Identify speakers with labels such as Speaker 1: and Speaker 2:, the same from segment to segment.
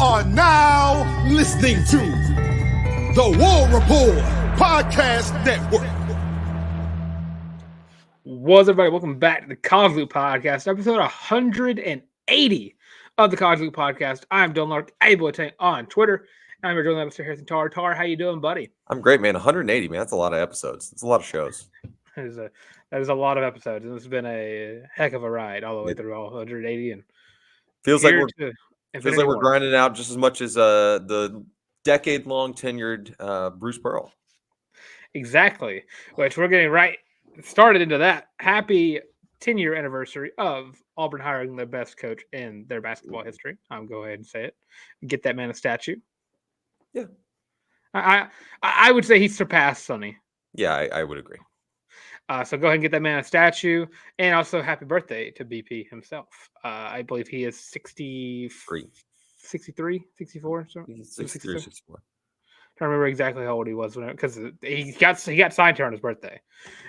Speaker 1: are now listening to the War Report Podcast Network.
Speaker 2: What's up, everybody? Welcome back to the College Loop Podcast, episode 180 of the College Loop Podcast. I'm Dylan Larck, able on Twitter. I'm your journalist, Mr. Harrison Tarr. Tarr, how you doing, buddy?
Speaker 3: I'm great, man. 180, man. That's a lot of episodes. That's a lot of shows.
Speaker 2: That is a lot of episodes, and it's been a heck of a ride all the way through all 180. And
Speaker 3: feels like we're grinding out just as much as the decade-long tenured Bruce Pearl.
Speaker 2: Exactly, which we're getting right started into that. Happy 10-year anniversary of Auburn hiring the best coach in their basketball history. I'm go ahead and say it. Get that man a statue.
Speaker 3: Yeah,
Speaker 2: I would say he surpassed Sonny.
Speaker 3: Yeah, I would agree.
Speaker 2: So go ahead and get that man a statue. And also happy birthday to BP himself. I believe he is 63, 64. So
Speaker 3: 63 or 64.
Speaker 2: I don't remember exactly how old he was because he got signed here on his birthday.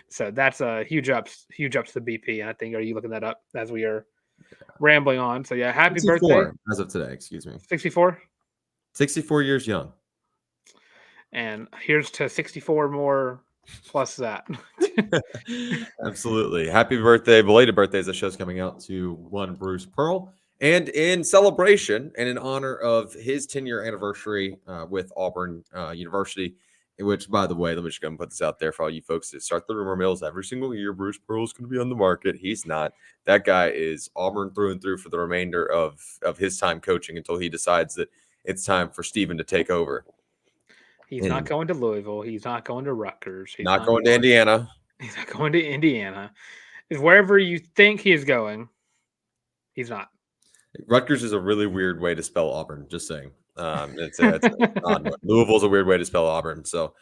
Speaker 2: So that's a huge ups to the BP. And I think, are you looking that up as we are rambling on? So yeah, happy birthday.
Speaker 3: As of today, excuse me.
Speaker 2: 64?
Speaker 3: 64 years young.
Speaker 2: And here's to 64 more plus that.
Speaker 3: Absolutely. Happy birthday, belated birthday as the show's coming out to one Bruce Pearl. And in celebration and in honor of his 10-year anniversary with Auburn University, which, by the way, let me just go and put this out there for all you folks that start the rumor mills every single year. Bruce Pearl is going to be on the market. He's not. That guy is Auburn through and through for the remainder of his time coaching until he decides that it's time for Steven to take over.
Speaker 2: He's not going to Louisville. He's not going to Rutgers.
Speaker 3: He's not going to Indiana.
Speaker 2: He's not going to Indiana. Is wherever you think he is going, he's not.
Speaker 3: Rutgers is a really weird way to spell Auburn. Just saying. It's odd one. Louisville's a weird way to spell Auburn. So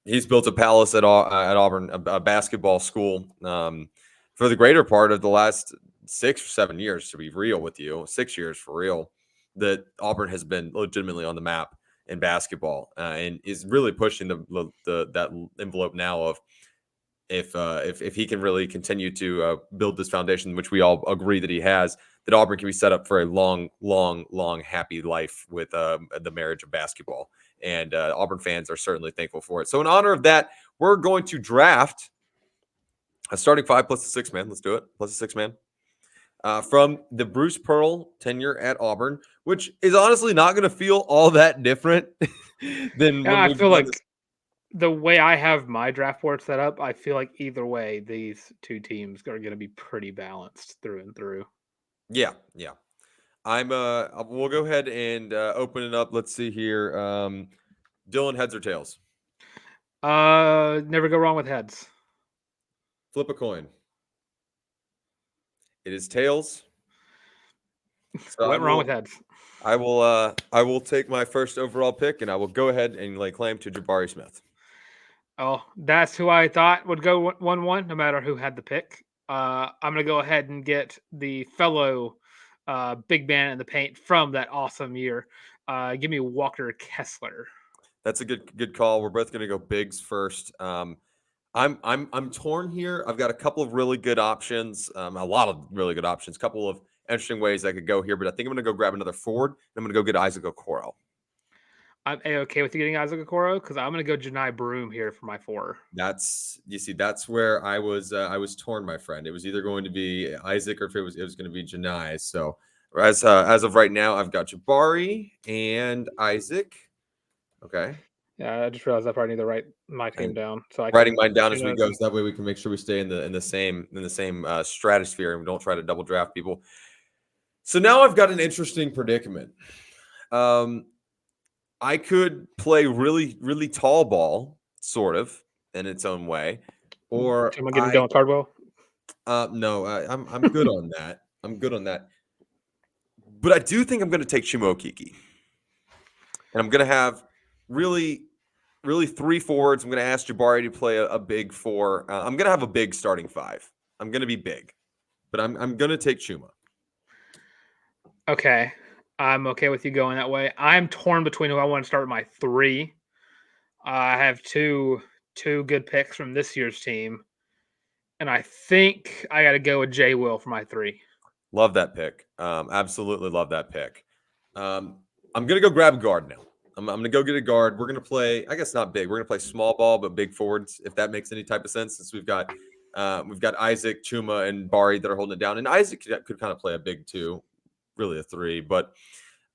Speaker 3: he's built a palace at Auburn, a basketball school, for the greater part of the last 6 or 7 years. To be real with you, 6 years for real, that Auburn has been legitimately on the map in basketball, and is really pushing that envelope now of if he can really continue to build this foundation, which we all agree that he has, that Auburn can be set up for a long, happy life with the marriage of basketball. And Auburn fans are certainly thankful for it. So in honor of that, we're going to draft a starting 5 plus a 6 man. Let's do it. Plus a 6 man. From the Bruce Pearl tenure at Auburn, which is honestly not going to feel all that different than when
Speaker 2: I feel like the way I have my draft board set up, I feel like either way, these two teams are going to be pretty balanced through and through.
Speaker 3: Yeah. We'll go ahead and open it up. Let's see here. Dylan, heads or tails?
Speaker 2: Never go wrong with heads.
Speaker 3: Flip a coin. It is tails.
Speaker 2: So went wrong with heads.
Speaker 3: I will take my first overall pick, and I will go ahead and lay claim to Jabari Smith.
Speaker 2: Oh, that's who I thought would go 1-1, no matter who had the pick. I'm going to go ahead and get the fellow big man in the paint from that awesome year. Give me Walker Kessler.
Speaker 3: That's a good call. We're both going to go bigs first. I'm torn here. I've got a couple of really good options, a lot of really good options, a couple of interesting ways I could go here, but I think I'm going to go grab another forward. I'm going to go get Isaac Okoro.
Speaker 2: I'm okay with you getting Isaac Okoro because I'm going to go Johni Broome here for my 4.
Speaker 3: That's where I was torn, my friend. It was either going to be Isaac or if it was going to be Johni. So as of right now, I've got Jabari and Isaac. Okay.
Speaker 2: Yeah, I just realized I probably need to write my team down. So I'm
Speaker 3: writing mine down as we go, so that way we can make sure we stay in the same stratosphere and we don't try to double draft people. So now I've got an interesting predicament. I could play really, really tall ball, sort of, in its own way, or
Speaker 2: am I getting going Cardwell?
Speaker 3: No, I'm good on that. I'm good on that. But I do think I'm going to take Chuma Okeke, and I'm going to have really 3 forwards. I'm going to ask Jabari to play a big 4. I'm going to have a big starting 5. I'm going to be big, but I'm going to take Chuma.
Speaker 2: Okay. I'm okay with you going that way. I'm torn between who I want to start with my 3. I have two good picks from this year's team, and I think I got to go with Jay Will for my 3.
Speaker 3: Love that pick. Absolutely love that pick. I'm gonna go grab a guard now. I'm gonna go get a guard. We're gonna play, I guess not big. We're gonna play small ball, but big forwards, if that makes any type of sense. Since we've got Isaac, Chuma, and Bari that are holding it down, and Isaac could kind of play a big two, really a three. But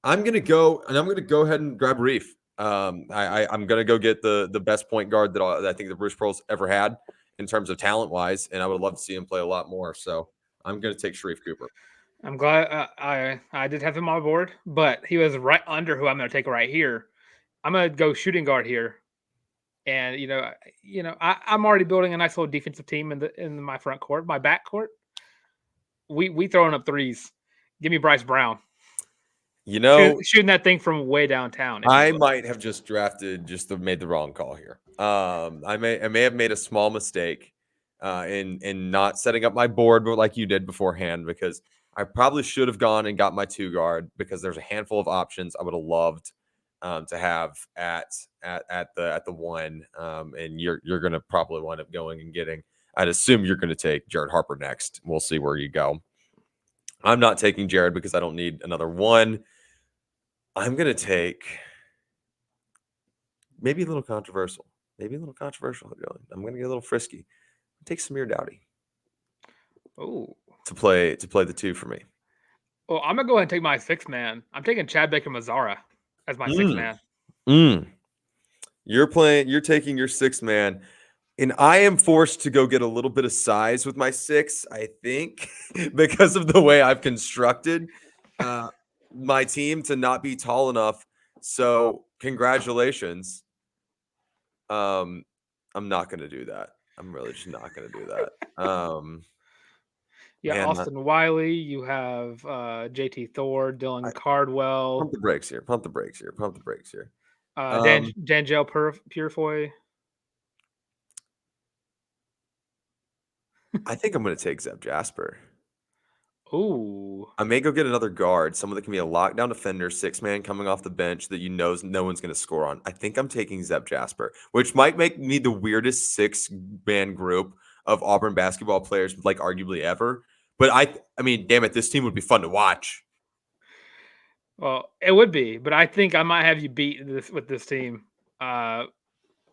Speaker 3: I'm gonna go ahead and grab Reef. I'm gonna go get the best point guard that I think the Bruce Pearls ever had in terms of talent wise, and I would love to see him play a lot more. So I'm gonna take Sharif Cooper.
Speaker 2: I'm glad I did have him on board, but he was right under who I'm going to take right here. I'm going to go shooting guard here, and I'm already building a nice little defensive team in my front court, my back court. We throwing up threes. Give me Bryce Brown. Shooting that thing from way downtown.
Speaker 3: I might have just made the wrong call here. I may have made a small mistake in not setting up my board, but like you did beforehand, because I probably should have gone and got my two guard, because there's a handful of options I would have loved to have at the one, and you're gonna probably wind up going and getting. I'd assume you're gonna take Jared Harper next. We'll see where you go. I'm not taking Jared because I don't need another one. I'm gonna take maybe a little controversial. I'm gonna get a little frisky. Take Samir Dowdy.
Speaker 2: Oh,
Speaker 3: to play the two for me.
Speaker 2: Well, I'm gonna go ahead and take my sixth man. I'm taking Chad Baker Mazzara as my sixth man.
Speaker 3: You're taking your sixth man, and I am forced to go get a little bit of size with my six, I think, because of the way I've constructed my team to not be tall enough. So congratulations. I'm not going to do that. I'm really just not going to do that.
Speaker 2: Yeah, Austin Wiley. You have JT Thor, Dylan Cardwell.
Speaker 3: Pump the brakes here.
Speaker 2: Dangel Purefoy.
Speaker 3: I think I'm going to take Zeb Jasper.
Speaker 2: Ooh.
Speaker 3: I may go get another guard, someone that can be a lockdown defender, six man coming off the bench that no one's going to score on. I think I'm taking Zeb Jasper, which might make me the weirdest six-man group of Auburn basketball players, like arguably ever. But I mean, damn it, this team would be fun to watch.
Speaker 2: Well, it would be, but I think I might have you beat with this team, because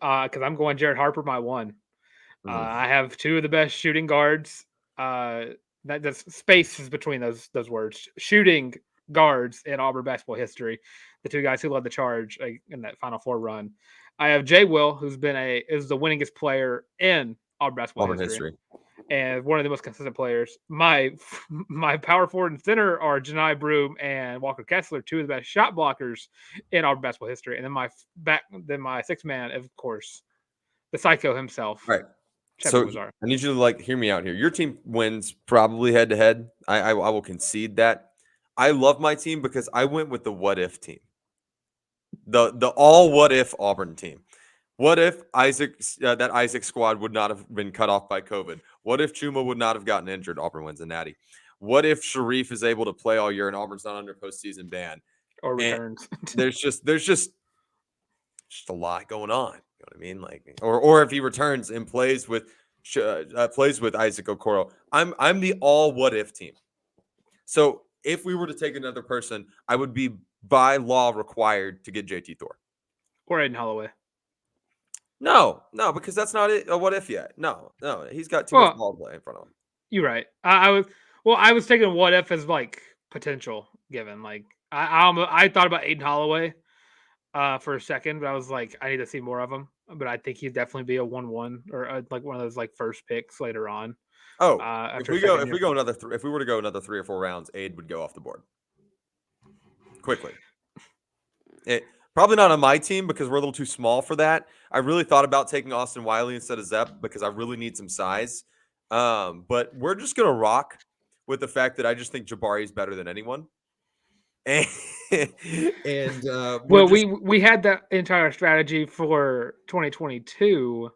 Speaker 2: I'm going Jared Harper, my one. I have two of the best shooting guards. That's spaces between those words. Shooting guards in Auburn basketball history. The two guys who led the charge in that Final Four run. I have Jay Will, who's is the winningest player in Auburn basketball history. And one of the most consistent players. My power forward and center are Johni Broome and Walker Kessler, two of the best shot blockers in Auburn basketball history. And then my sixth man, of course, the psycho himself.
Speaker 3: Right. So I need you to hear me out here. Your team wins probably head to head. I will concede that. I love my team because I went with the what if team. The all what if Auburn team. What if that Isaac squad would not have been cut off by COVID? What if Chuma would not have gotten injured? Auburn wins a natty. What if Sharif is able to play all year and Auburn's not under postseason ban?
Speaker 2: Or returns.
Speaker 3: there's just a lot going on. You know what I mean? Or if he returns and plays with Isaac Okoro, I'm the all what if team. So if we were to take another person, I would be by law required to get JT Thor
Speaker 2: or Aden Holloway.
Speaker 3: No, because that's not a what if yet. No, he's got too much ball play in front of him.
Speaker 2: You're right. I was taking what if as potential given. I thought about Aden Holloway for a second, but I was like, I need to see more of him. But I think he'd definitely be a 1-1 or one of those first picks later on.
Speaker 3: Oh, if we were to go another 3 or 4 rounds, Aid would go off the board quickly. Probably not on my team because we're a little too small for that. I really thought about taking Austin Wiley instead of Zep because I really need some size. But we're just going to rock with the fact that I just think Jabari is better than anyone. And
Speaker 2: we had that entire strategy for 2022,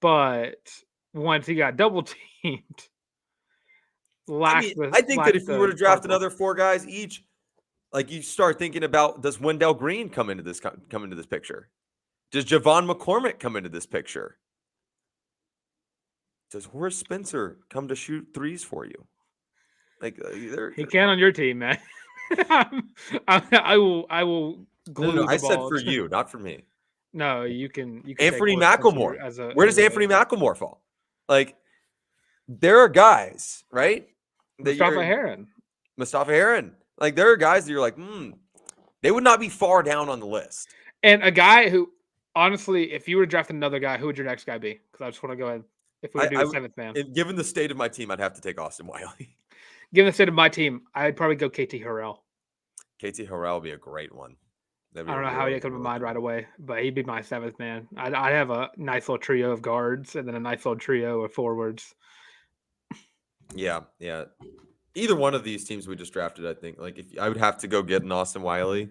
Speaker 2: but once he got double teamed,
Speaker 3: I think that if we were to draft another 4 guys each, you start thinking about, does Wendell Green come into this picture? Does Javon McCormick come into this picture? Does Horace Spencer come to shoot threes for you?
Speaker 2: He can on your team, man. I will glue
Speaker 3: No.
Speaker 2: the
Speaker 3: I said
Speaker 2: ball.
Speaker 3: for you, not for me.
Speaker 2: No, you can take
Speaker 3: Anthony
Speaker 2: Horst
Speaker 3: McLemore.
Speaker 2: Spencer as a
Speaker 3: Where does Anthony McLemore fall? Like, there are guys, right? That
Speaker 2: Mustafa Heron.
Speaker 3: Mustafa Heron. Like, there are guys that you're like, they would not be far down on the list.
Speaker 2: And a guy who, honestly, if you were drafting another guy, who would your next guy be? Because I just want to go ahead. If we were to do a seventh man.
Speaker 3: Given the state of my team, I'd have to take Austin Wiley.
Speaker 2: Given the state of my team, I'd probably go KT Harrell.
Speaker 3: KT Harrell would be a great one.
Speaker 2: I don't know how he'd come to mind right away, but he'd be my seventh man. I'd have a nice little trio of guards and then a nice little trio of forwards.
Speaker 3: Yeah. Either one of these teams we just drafted, I think. Like, if I would have to go get an Austin Wiley.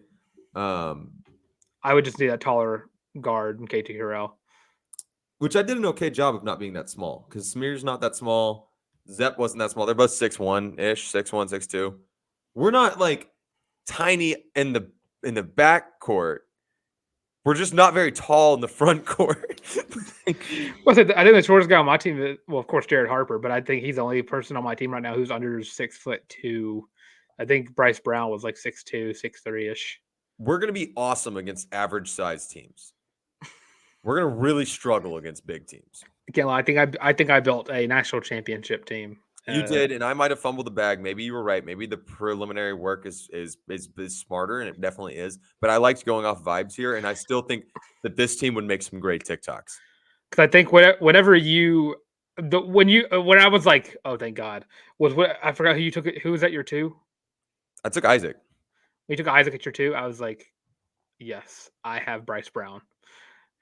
Speaker 2: I would just need a taller guard in KT Harrell.
Speaker 3: Which I did an okay job of not being that small, because Smear's not that small. Zep wasn't that small. They're both 6'1-ish, 6'1", 6'2". We're not like tiny in the back court. We're just not very tall in the front court.
Speaker 2: I think the shortest guy on my team is, well, of course, Jared Harper, but I think he's the only person on my team right now who's under 6'2". I think Bryce Brown was like 6'2", 6'3-ish.
Speaker 3: We're gonna be awesome against average size teams. We're gonna really struggle against big teams.
Speaker 2: I can't lie. I think I built a national championship team.
Speaker 3: You did, and I might have fumbled the bag. Maybe you were right. Maybe the preliminary work is smarter, and it definitely is. But I liked going off vibes here, and I still think that this team would make some great TikToks.
Speaker 2: Because I think whenever when I was like, oh, thank God, I forgot who you took. Who was at your 2?
Speaker 3: I took Isaac.
Speaker 2: When you took Isaac at your 2, I was like, yes, I have Bryce Brown.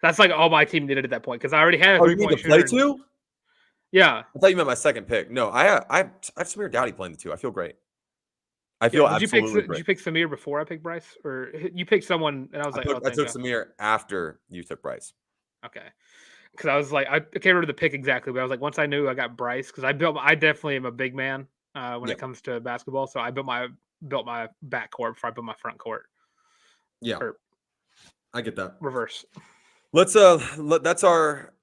Speaker 2: That's like all my team needed at that point because I already had a 3-point shooter.
Speaker 3: Play 2?
Speaker 2: Yeah.
Speaker 3: I thought you meant my second pick. No, I have Samir Dowdy playing the 2. I feel great. I feel absolutely great.
Speaker 2: Did you pick Samir before I picked Bryce? Or you picked someone and I was I
Speaker 3: took Samir after you took Bryce.
Speaker 2: Okay. Because I was like, I can't remember the pick exactly, but I was like, once I knew I got Bryce, because I definitely am a big man when it comes to basketball. So I built my back court before I built my front court.
Speaker 3: Yeah. I get that.
Speaker 2: Reverse.
Speaker 3: Let's that's our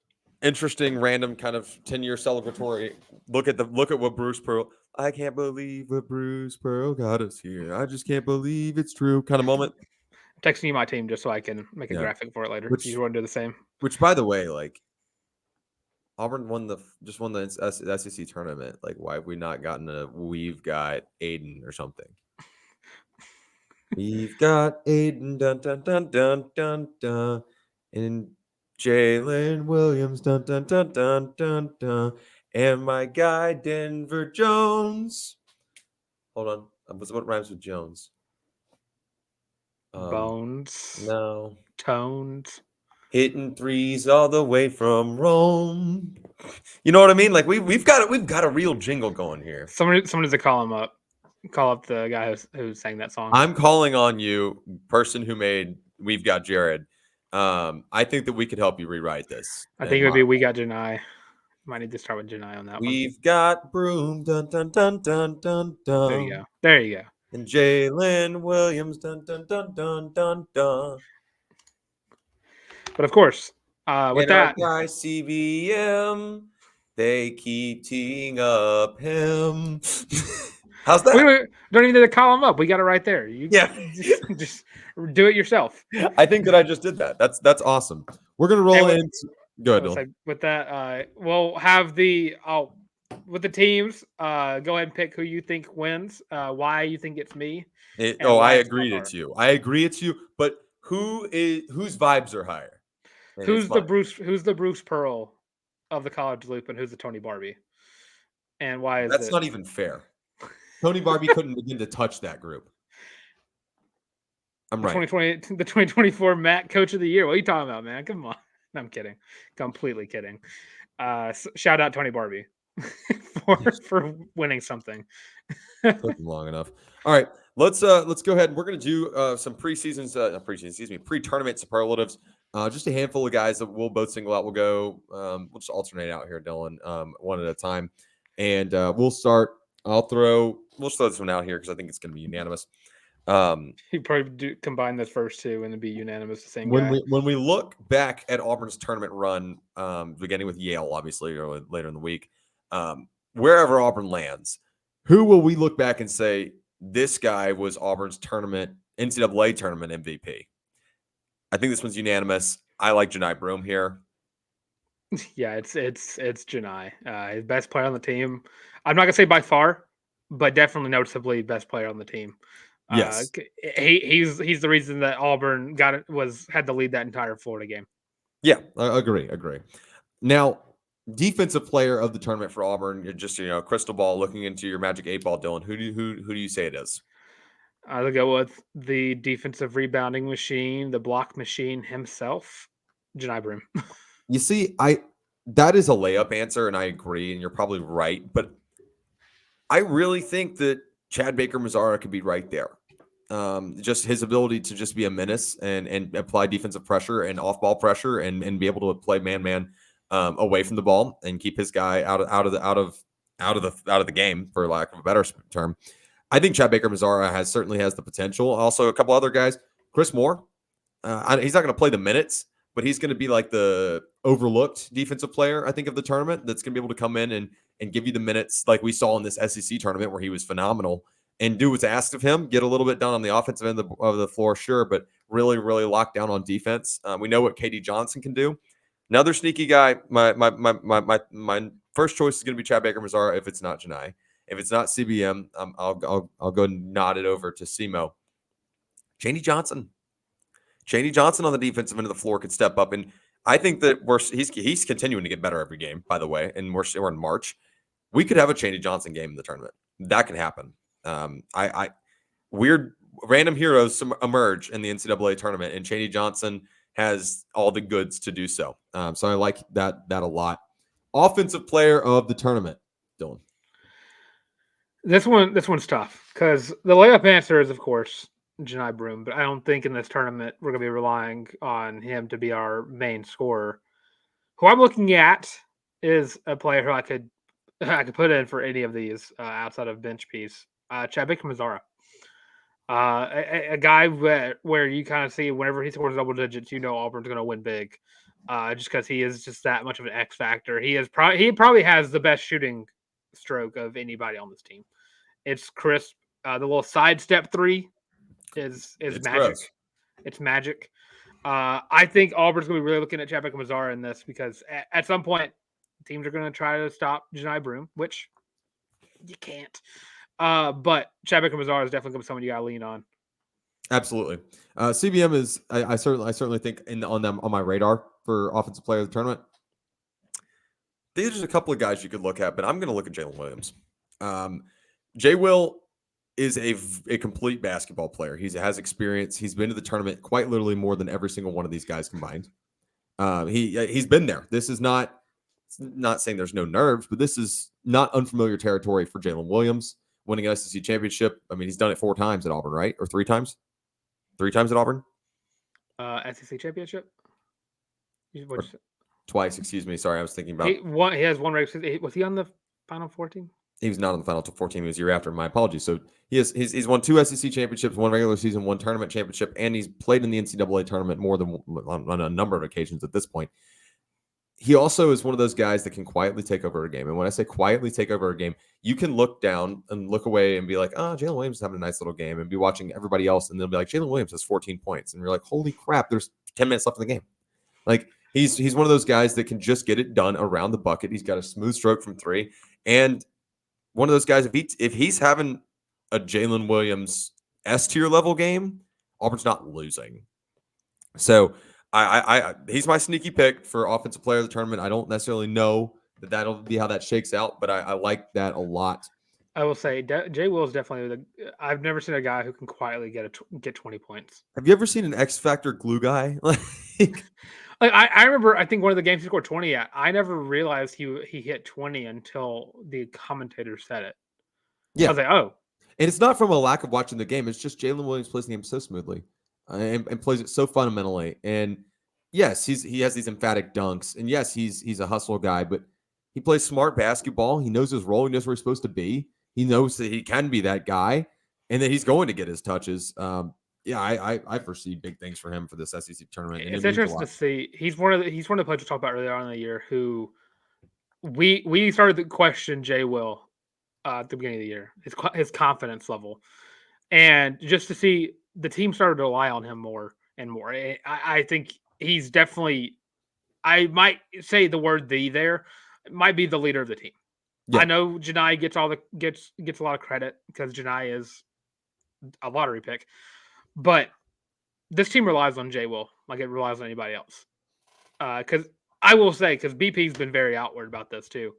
Speaker 3: interesting random kind of 10-year celebratory look at what Bruce Pearl. I can't believe what Bruce Pearl got us here. I just can't believe it's true kind of moment.
Speaker 2: I'm texting you my team just so I can make a graphic for it later. If you want to do the same.
Speaker 3: Which, by the way, like Auburn won the SEC tournament. Like, why have we not gotten we've got Aden or something? We've got Aden, dun dun dun dun dun dun, and Jalen Williams, dun dun dun dun dun dun, and my guy Denver Jones. Hold on, what rhymes with Jones?
Speaker 2: Bones.
Speaker 3: No.
Speaker 2: Tones.
Speaker 3: Hitting threes all the way from Rome. You know what I mean? Like we've got a real jingle going here.
Speaker 2: Someone needs to call him up. Call up the guy who sang that song.
Speaker 3: I'm calling on you, person who made We've Got Jared. I think that we could help you rewrite this.
Speaker 2: I think it would be We Got Johni. Might need to start with Johni on that one.
Speaker 3: We've got Broome, dun dun dun dun dun dun.
Speaker 2: There you go.
Speaker 3: And Jalen Williams, dun dun dun dun dun dun.
Speaker 2: But of course, with that,
Speaker 3: our guy CBM, they keep teeing up him. How's that?
Speaker 2: We don't even need to call him up. We got it right there. Just do it yourself.
Speaker 3: I think that I just did that. That's awesome. We're gonna roll in. Good.
Speaker 2: With that, we'll have with the teams. Go ahead and pick who you think wins. Why you think it's me?
Speaker 3: I agree it's you. I agree it's you. But whose vibes are higher? And
Speaker 2: who's the Bruce Pearl of the college loop, and who's the Tony Barbie? And why is
Speaker 3: that's not even fair? Tony Barbie couldn't begin to touch that group. I'm right.
Speaker 2: 2020, the 2024 MAC Coach of the Year. What are you talking about, man? Come on. No, I'm kidding. Completely kidding. Shout out Tony Barbie for winning something.
Speaker 3: Took him long enough. All right, let's go ahead. We're gonna do some pre-tournament superlatives. Just a handful of guys that we'll both single out. We'll go. We'll just alternate out here, Dylan, one at a time, and we'll start. We'll just throw this one out here because I think it's going to be unanimous.
Speaker 2: You probably combine the first two and it'd be unanimous. The same
Speaker 3: when
Speaker 2: guy.
Speaker 3: When we look back at Auburn's tournament run, beginning with Yale, obviously, or later in the week, wherever Auburn lands, who will we look back and say this guy was Auburn's NCAA tournament MVP. I think this one's unanimous. I like Johni Broome here.
Speaker 2: Yeah, it's Johni, his best player on the team. I'm not gonna say by far, but definitely noticeably best player on the team.
Speaker 3: Yes.
Speaker 2: He's the reason that Auburn had to lead that entire Florida game.
Speaker 3: Yeah, I agree. Now, defensive player of the tournament for Auburn, you're just crystal ball looking into your magic 8 ball, Dylan. Who do you say it is?
Speaker 2: I'll go with the defensive rebounding machine, the block machine himself, Johni Broome.
Speaker 3: You see, that is a layup answer, and I agree, and you're probably right. But I really think that Chad Baker-Mazara could be right there. Just his ability to just be a menace and apply defensive pressure and off-ball pressure and be able to play man-man away from the ball and keep his guy out of the game, for lack of a better term. I think Chad Baker-Mazara certainly has the potential. Also, a couple other guys, Chris Moore. He's not going to play the minutes, but he's going to be like the overlooked defensive player, I think, of the tournament, that's going to be able to come in and give you the minutes like we saw in this SEC tournament where he was phenomenal and do what's asked of him, get a little bit done on the offensive end of the floor, sure, but really, really lock down on defense. We know what KD Johnson can do. Another sneaky guy, my first choice is going to be Chad Baker-Mazara if it's not Johni. If it's not CBM, I'll go and nod it over to SEMO. Chaney Johnson on the defensive end of the floor could step up, and I think that he's continuing to get better every game. By the way, and we're in March. We could have a Chaney Johnson game in the tournament. That could happen. Weird random heroes emerge in the NCAA tournament, and Chaney Johnson has all the goods to do so. So I like that a lot. Offensive player of the tournament, Dylan.
Speaker 2: This one's tough because the layup answer is, of course, Johni Broome, but I don't think in this tournament we're going to be relying on him to be our main scorer. Who I'm looking at is a player who I could put in for any of these outside of bench piece. Chad Baker-Mazara. A guy where you kind of see whenever he scores double digits, Auburn's going to win big, just because he is just that much of an X factor. He probably has the best shooting stroke of anybody on this team. It's crisp. The little sidestep three is magic.
Speaker 3: Gross.
Speaker 2: It's magic. I think Auburn's going to be really looking at Chad Baker-Mazara in this because at some point teams are going to try to stop Johni Broome, which you can't. But Chad Baker-Mazara is definitely going to be someone you got to lean on.
Speaker 3: Absolutely. CBM is I certainly think on my radar for offensive player of the tournament. There's just a couple of guys you could look at, but I'm going to look at Jalen Williams. J-Will is a complete basketball player. He has experience. He's been to the tournament quite literally more than every single one of these guys combined. He's been there. This is not saying there's no nerves, but this is not unfamiliar territory for Jalen Williams. Winning an SEC championship. I mean, he's done it 4 times at Auburn, right? Or 3 times? 3 times at Auburn?
Speaker 2: SEC championship?
Speaker 3: Twice, excuse me. Sorry, I was thinking about.
Speaker 2: He has one race. Was he on the Final Four team?
Speaker 3: He was not on the Final Four team. He was the year after. My apologies. So he's won 2 SEC championships, 1 regular season, 1 tournament championship, and he's played in the NCAA tournament more than on a number of occasions at this point. He also is one of those guys that can quietly take over a game. And when I say quietly take over a game, you can look down and look away and be like, oh, Jalen Williams is having a nice little game, and be watching everybody else. And they'll be like, Jalen Williams has 14 points. And you're like, holy crap, there's 10 minutes left in the game. Like he's one of those guys that can just get it done around the bucket. He's got a smooth stroke from 3. And one of those guys, if he's having a Jalen Williams S-tier level game, Auburn's not losing. So he's my sneaky pick for offensive player of the tournament. I don't necessarily know that'll be how that shakes out, but I like that a lot.
Speaker 2: I will say Jay Will is definitely I've never seen a guy who can quietly get 20 points.
Speaker 3: Have you ever seen an X Factor glue guy?
Speaker 2: I remember, I think one of the games he scored 20 at, I never realized he hit 20 until the commentator said it.
Speaker 3: Yeah.
Speaker 2: I was like, oh.
Speaker 3: And it's not from a lack of watching the game. It's just Jalen Williams plays the game so smoothly and plays it so fundamentally. And yes, he has these emphatic dunks. And yes, he's a hustle guy, but he plays smart basketball. He knows his role. He knows where he's supposed to be. He knows that he can be that guy and that he's going to get his touches. I foresee big things for him for this SEC tournament.
Speaker 2: It's interesting to see. He's one of the players we talked about earlier on in the year who we started to question Jay Will at the beginning of the year, his confidence level. And just to see the team started to rely on him more and more. I think he's definitely, I might say the word "the" there, might be the leader of the team.
Speaker 3: Yeah.
Speaker 2: I know Johni gets a lot of credit because Johni is a lottery pick, but this team relies on Jay Will like it relies on anybody else. Because I will say, because BP's been very outward about this too.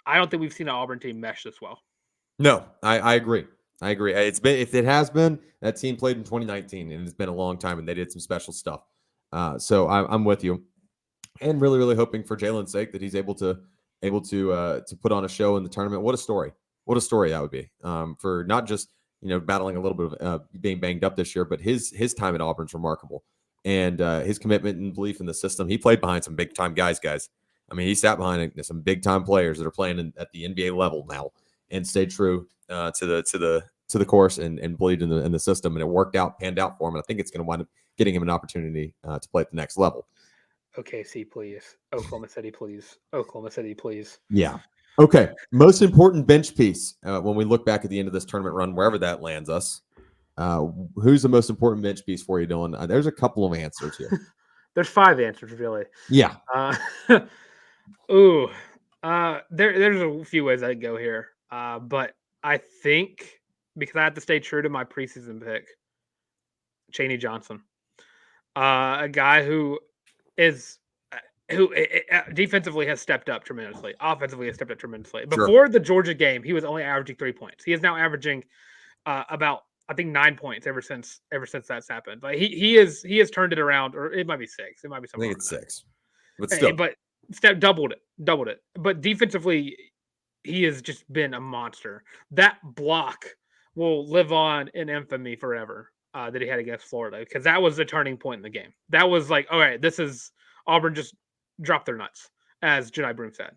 Speaker 2: I don't think we've seen an Auburn team mesh this well.
Speaker 3: No, I agree. I agree. It's been, if it has been, that team played in 2019, and it's been a long time, and they did some special stuff. So I'm with you, and really, really hoping for Jalen's sake that he's able to put on a show in the tournament. What a story! What a story that would be for not just battling a little bit of being banged up this year, but his time at Auburn's remarkable, and his commitment and belief in the system. He played behind some big time guys. I mean, he sat behind some big time players that are playing at the NBA level now, and stayed true to the course and believed in the system, and it worked out, panned out for him. And I think it's going to wind up getting him an opportunity to play at the next level.
Speaker 2: OKC, please. Oklahoma City, please. Oklahoma City, please.
Speaker 3: Yeah. Okay. Most important bench piece when we look back at the end of this tournament run, wherever that lands us. Who's the most important bench piece for you, Dylan? There's a couple of answers here.
Speaker 2: There's 5 answers, really.
Speaker 3: Yeah.
Speaker 2: There's a few ways I could go here. But I think because I have to stay true to my preseason pick, Chaney Johnson, a guy who defensively has stepped up tremendously, offensively has stepped up tremendously.
Speaker 3: Sure.
Speaker 2: Before the Georgia game, he was only averaging 3 points. He is now averaging about, I think, 9 points ever since that's happened. Like he has turned it around, or it might be 6. It might be
Speaker 3: I
Speaker 2: something.
Speaker 3: think it's 6, but still,
Speaker 2: doubled it. But defensively, he has just been a monster. That block will live on in infamy forever that he had against Florida, because that was the turning point in the game. That was like, all right, this is Auburn just dropped their nuts, as Johni Broome said.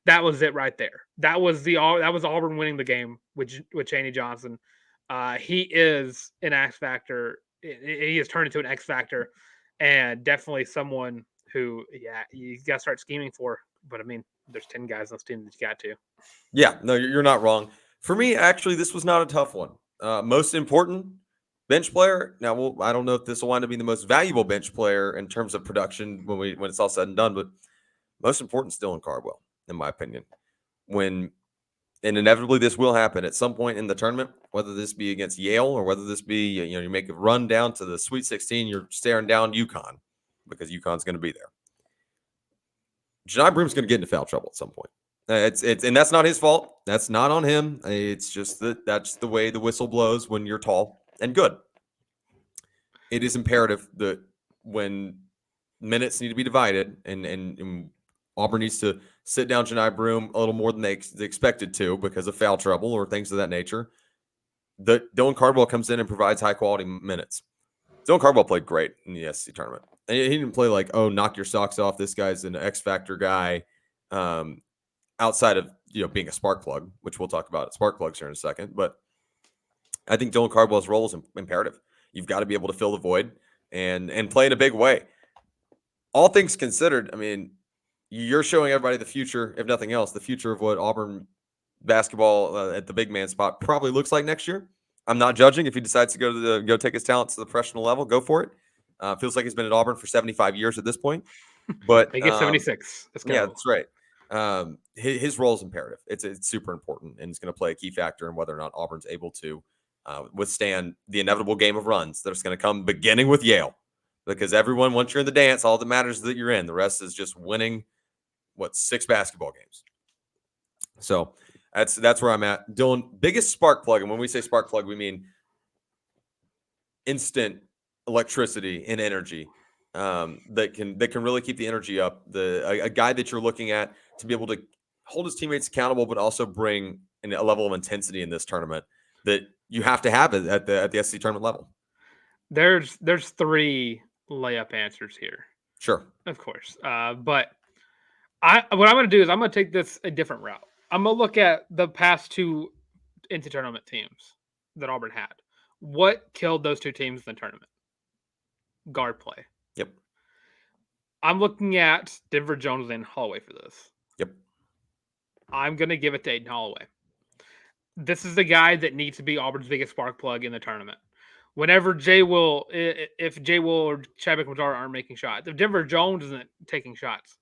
Speaker 2: That was it right there. That was Auburn winning the game with Chaney Johnson. He is an X factor. He has turned into an X factor, and definitely someone who, you got to start scheming for. But I mean, there's 10 guys on this team that you got to.
Speaker 3: Yeah, no, you're not wrong. For me, actually, this was not a tough one. Most important bench player. Now, I don't know if this will wind up being the most valuable bench player in terms of production when it's all said and done, but most important still in Cardwell, in my opinion. And inevitably this will happen at some point in the tournament, whether this be against Yale or whether this be, you make a run down to the Sweet 16, you're staring down UConn because UConn's going to be there. Johni Broome's going to get into foul trouble at some point. And that's not his fault. That's not on him. It's just that's the way the whistle blows when you're tall and good. It is imperative that when minutes need to be divided and Auburn needs to sit down Johni Broome a little more than they expected to because of foul trouble or things of that nature, that Dylan Cardwell comes in and provides high-quality minutes. Dylan Cardwell played great in the SEC tournament. And he didn't play like, oh, knock your socks off, this guy's an X-factor guy, outside of being a spark plug, which we'll talk about spark plugs here in a second. But I think Dylan Cardwell's role is imperative. You've got to be able to fill the void and play in a big way. All things considered, I mean, you're showing everybody the future, if nothing else, the future of what Auburn basketball at the big man spot probably looks like next year. I'm not judging. If he decides to go take his talents to the professional level, go for it. Feels like he's been at Auburn for 75 years at this point. But
Speaker 2: he gets 76. Let's go.
Speaker 3: Yeah, that's right. His role is imperative. It's super important, and it's going to play a key factor in whether or not Auburn's able to withstand the inevitable game of runs that's going to come beginning with Yale. Because everyone, once you're in the dance, all that matters is that you're in. The rest is just winning, 6 basketball games. So that's where I'm at. Dylan, biggest spark plug, and when we say spark plug, we mean instant electricity and energy that can really keep the energy up. A guy that you're looking at to be able to hold his teammates accountable, but also bring a level of intensity in this tournament that you have to have at the SEC tournament level.
Speaker 2: There's 3 layup answers here.
Speaker 3: Sure,
Speaker 2: of course. But what I'm going to do is I'm going to take this a different route. I'm going to look at the past 2 NCAA tournament teams that Auburn had. What killed those 2 teams in the tournament? Guard play.
Speaker 3: Yep.
Speaker 2: I'm looking at Denver Jones and Holloway for this.
Speaker 3: Yep.
Speaker 2: I'm going to give it to Aden Holloway. this is the guy that needs to be Auburn's biggest spark plug in the tournament. Whenever if Jay Will or Chadwick Mazar aren't making shots, if Denver Jones isn't taking shots,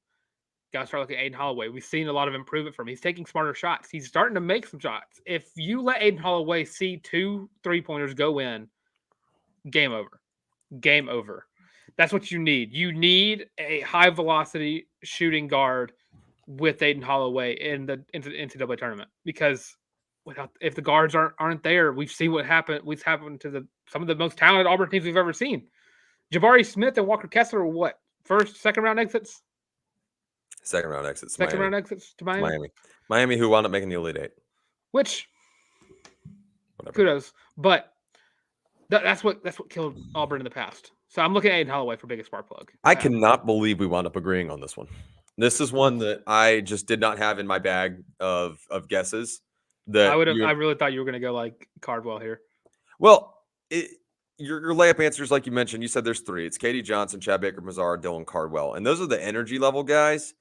Speaker 2: got to start looking at Aden Holloway. We've seen a lot of improvement from him. He's taking smarter shots. He's starting to make some shots. If you let Aden Holloway see 2 3-pointers go in, game over. Game over. That's what you need. You need a high velocity shooting guard with Aden Holloway in the NCAA tournament, because if the guards aren't there, we've seen what's happened to some of the most talented Auburn teams we've ever seen. Jabari Smith and Walker Kessler were what, second round exits?
Speaker 3: Second round exits.
Speaker 2: Second round exits to Miami.
Speaker 3: Miami, who wound up making the Elite Eight.
Speaker 2: Which,
Speaker 3: whatever.
Speaker 2: Kudos, but that's what killed Auburn in the past. So I'm looking at Aden Holloway for biggest spark plug.
Speaker 3: I cannot believe we wound up agreeing on this one. This is one that I just did not have in my bag of guesses. That
Speaker 2: I really thought you were going to go like Cardwell here.
Speaker 3: Well, your layup answers, like you mentioned, you said there's 3. It's Katie Johnson, Chad Baker Mazar, Dylan Cardwell. And those are the energy level guys,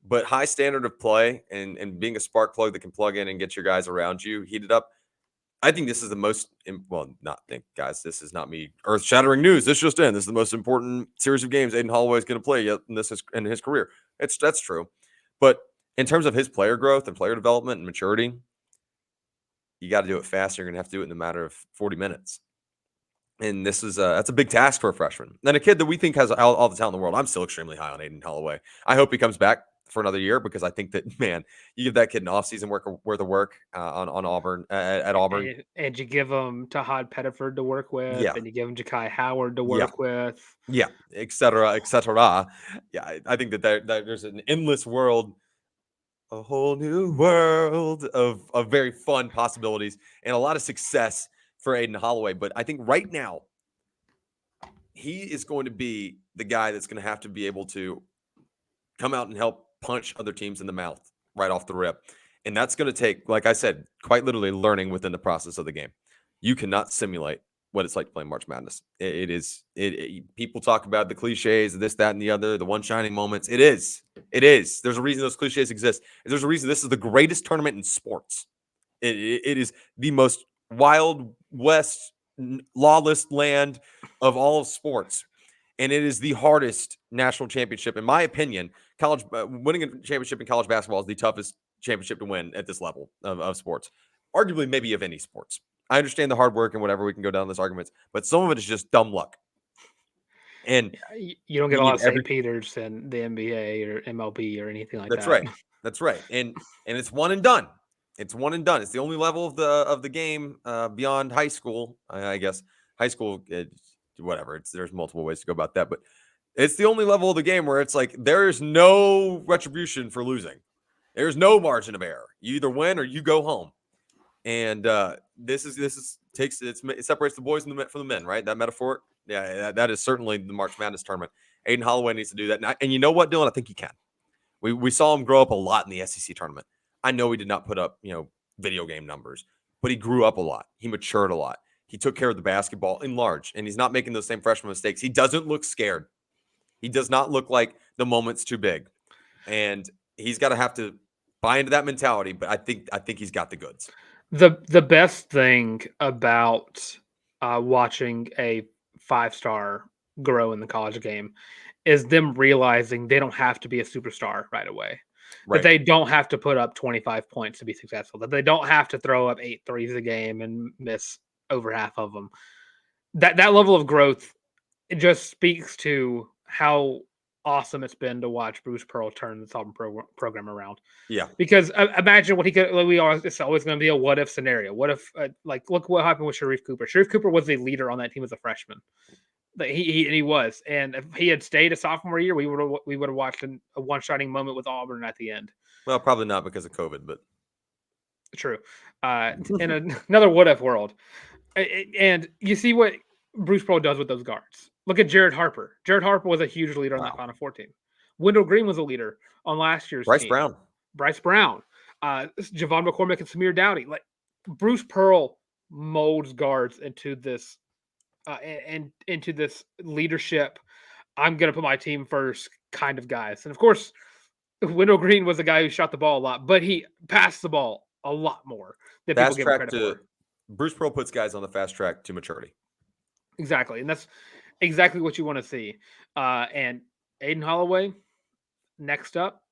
Speaker 3: but high standard of play and being a spark plug that can plug in and get your guys around you heated up. I think this is the most, guys, this is not me earth-shattering news. This just in. This is the most important series of games Aden Holloway is going to play in his career. That's true. But in terms of his player growth and player development and maturity, you got to do it fast. You're going to have to do it in a matter of 40 minutes. And that's a big task for a freshman. And a kid that we think has all the talent in the world. I'm still extremely high on Aden Holloway. I hope he comes back for another year, because I think that, man, you give that kid an offseason worth of work on Auburn at Auburn.
Speaker 2: And you give him Tahad Pettiford to work with, and you give him Ja'Kai Howard to work with.
Speaker 3: Yeah, et cetera, et cetera. Yeah, I think that there's an endless world, a whole new world of very fun possibilities and a lot of success for Aden Holloway. But I think right now, he is going to be the guy that's going to have to be able to come out and help punch other teams in the mouth right off the rip. And that's going to take, like I said, quite literally learning within the process of the game. You cannot simulate what it's like to play March Madness. People talk about the cliches, this, that, and the other, the one shining moments. It is. There's a reason those cliches exist. There's a reason this is the greatest tournament in sports. It is the most wild west, lawless land of all of sports. And it is the hardest national championship, in my opinion. Winning a championship in college basketball is the toughest championship to win at this level of sports, arguably maybe of any sports. I understand the hard work and whatever, we can go down those arguments, but some of it is just dumb luck. And
Speaker 2: you don't get a lot of St. Peter's in the NBA or MLB or anything like that.
Speaker 3: That's right. And it's one and done. It's the only level of the game beyond high school. I guess high school, whatever. There's multiple ways to go about that, but it's the only level of the game where it's like there is no retribution for losing. There's no margin of error. You either win or you go home. And it separates the boys from the men, right? That metaphor, yeah, that is certainly the March Madness tournament. Aden Holloway needs to do that, and you know what, Dylan? I think he can. We saw him grow up a lot in the SEC tournament. I know he did not put up video game numbers, but he grew up a lot. He matured a lot. He took care of the basketball in large, and he's not making those same freshman mistakes. He doesn't look scared. He does not look like the moment's too big, and he's got to have to buy into that mentality. But I think he's got the goods.
Speaker 2: The best thing about watching a 5-star grow in the college game is them realizing they don't have to be a superstar right away. Right. That they don't have to put up 25 points to be successful. That they don't have to throw up 8 threes a game and miss over half of them. That level of growth, it just speaks to how awesome it's been to watch Bruce Pearl turn this Auburn program around.
Speaker 3: Yeah.
Speaker 2: Because imagine what he could. It's always going to be a what if scenario. What if, look what happened with Sharif Cooper. Sharif Cooper was the leader on that team as a freshman. He was, and if he had stayed a sophomore year, we would have watched a one shining moment with Auburn at the end.
Speaker 3: Well, probably not because of COVID, but
Speaker 2: true. In another what if world, and you see what Bruce Pearl does with those guards. Look at Jared Harper. Jared Harper was a huge leader on that Final Four team. Wendell Green was a leader on last year's team. Bryce Brown, Javon McCormick, and Samir Dowdy. Like Bruce Pearl molds guards into this. And into this leadership, I'm going to put my team first kind of guys. And of course, Wendell Green was a guy who shot the ball a lot, but he passed the ball a lot more than people give him credit for.
Speaker 3: Bruce Pearl puts guys on the fast track to maturity.
Speaker 2: Exactly, and that's exactly what you want to see. And Aden Holloway, next up,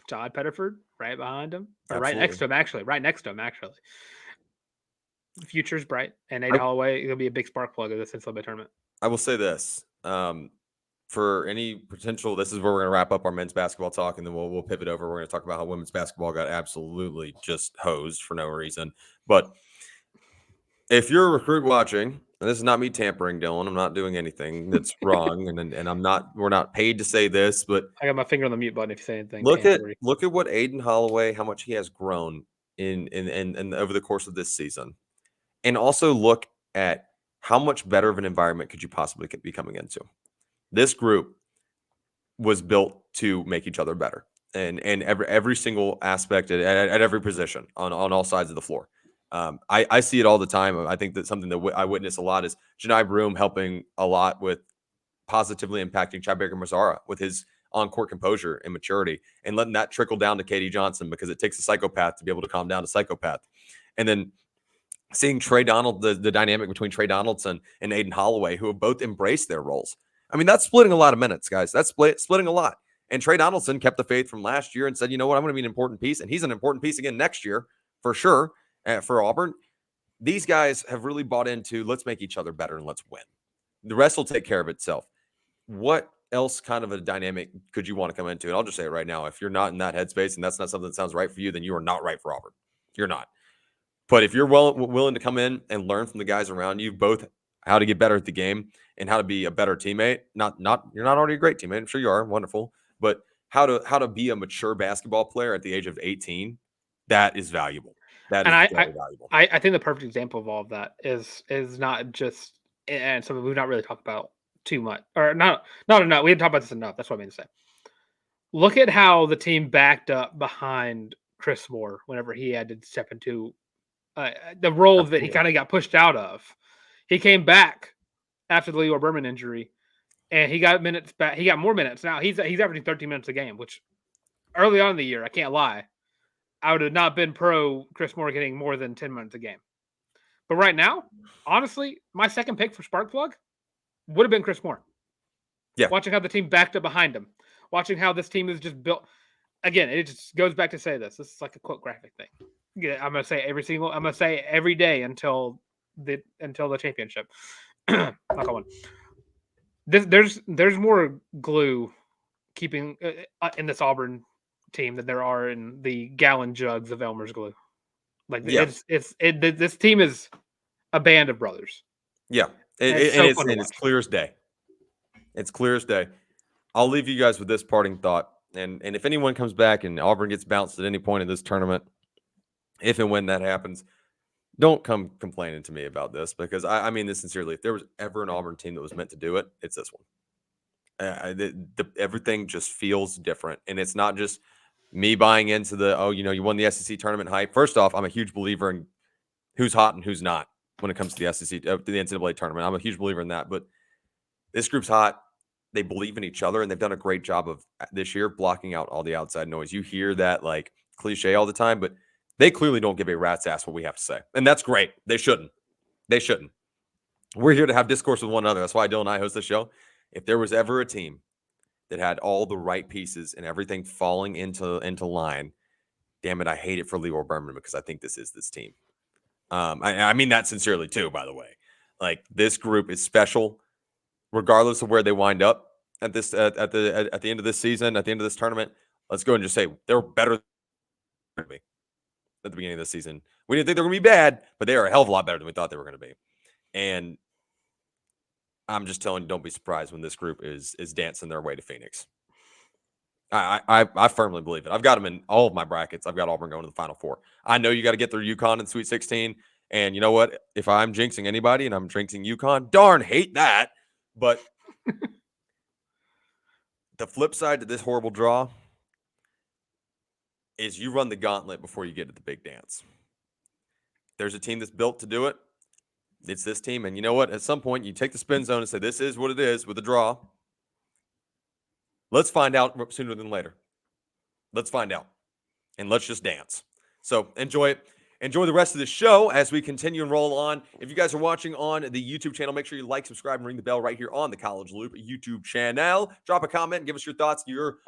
Speaker 2: John Pettiford, right behind him, or right next to him, actually. Right next to him, actually. Future's bright, and Aden Holloway will be a big spark plug of this NCAA tournament.
Speaker 3: I will say this. For any potential, this is where we're going to wrap up our men's basketball talk, and then we'll pivot over. We're going to talk about how women's basketball got absolutely just hosed for no reason. But if you're a recruit watching, and this is not me tampering, Dylan, I'm not doing anything that's wrong, and we're not paid to say this, but
Speaker 2: I got my finger on the mute button if you say anything.
Speaker 3: look at what Aden Holloway, how much he has grown in over the course of this season, and also look at how much better of an environment could you possibly be coming into. This group was built to make each other better, and every single aspect at every position on all sides of the floor. I see it all the time. I think that something that I witness a lot is Johni Broome helping a lot with positively impacting Chad Baker-Mazara with his on-court composure and maturity, and letting that trickle down to Katie Johnson, because it takes a psychopath to be able to calm down a psychopath. And then seeing the dynamic between Trey Donaldson and Aden Holloway, who have both embraced their roles. I mean, that's splitting a lot of minutes, guys. That's splitting a lot. And Trey Donaldson kept the faith from last year and said, you know what, I'm going to be an important piece. And he's an important piece again next year for sure for Auburn. These guys have really bought into, let's make each other better and let's win. The rest will take care of itself. What else kind of a dynamic could you want to come into? And I'll just say it right now. If you're not in that headspace and that's not something that sounds right for you, then you are not right for Auburn. You're not. But if you're willing to come in and learn from the guys around you, both how to get better at the game and how to be a better teammate, you're not already a great teammate. I'm sure you are, wonderful. But how to be a mature basketball player at the age of 18, that is valuable. That is very valuable.
Speaker 2: I think the perfect example of all of that is not just, and something we've not really talked about too much, or not enough. We didn't talk about this enough. That's what I mean to say. Look at how the team backed up behind Chris Moore whenever he had to step into the role that he kind of got pushed out of. He came back after the Leo Berman injury, and he got minutes back. He got more minutes now. He's averaging 13 minutes a game, which early on in the year, I can't lie, I would have not been pro Chris Moore getting more than 10 minutes a game. But right now, honestly, my second pick for Sparkplug would have been Chris Moore.
Speaker 3: Yeah.
Speaker 2: Watching how the team backed up behind him. Watching how this team is just built. Again, it just goes back to say this. This is like a quote graphic thing. Yeah, I'm gonna say every day until the championship. Knock on one. There's more glue keeping in this Auburn team than there are in the gallon jugs of Elmer's glue. Like this team is a band of brothers.
Speaker 3: Yeah, it's clear as day. It's clear as day. I'll leave you guys with this parting thought. And if anyone comes back and Auburn gets bounced at any point in this tournament, if and when that happens, don't come complaining to me about this, because I mean this sincerely. If there was ever an Auburn team that was meant to do it, it's this one. Everything just feels different. And it's not just me buying into you won the SEC tournament hype. First off, I'm a huge believer in who's hot and who's not when it comes to the SEC, to the NCAA tournament. I'm a huge believer in that. But this group's hot. They believe in each other, and they've done a great job of this year blocking out all the outside noise. You hear that like cliche all the time, but they clearly don't give a rat's ass what we have to say. And that's great. They shouldn't. We're here to have discourse with one another. That's why Dylan and I host the show. If there was ever a team that had all the right pieces and everything falling into line, damn it, I hate it for Leo Berman, because I think this is this team. I mean that sincerely too, by the way. Like, this group is special, regardless of where they wind up at the end of this season, at the end of this tournament. Let's go and just say they're better than me at the beginning of the season. We didn't think they were going to be bad, but they are a hell of a lot better than we thought they were going to be. And I'm just telling you, don't be surprised when this group is dancing their way to Phoenix. I firmly believe it. I've got them in all of my brackets. I've got Auburn going to the Final Four. I know you got to get through UConn in Sweet 16. And you know what? If I'm jinxing anybody and I'm jinxing UConn, darn hate that. But the flip side to this horrible draw is you run the gauntlet before you get to the big dance. There's a team that's built to do it. It's this team. And you know what? At some point, you take the spin zone and say, this is what it is with the draw. Let's find out sooner than later. Let's find out. And let's just dance. So enjoy it. enjoy the rest of the show as we continue and roll on. If you guys are watching on the YouTube channel, make sure you like, subscribe, and ring the bell right here on the College Loop YouTube channel. Drop a comment and give us your thoughts. Your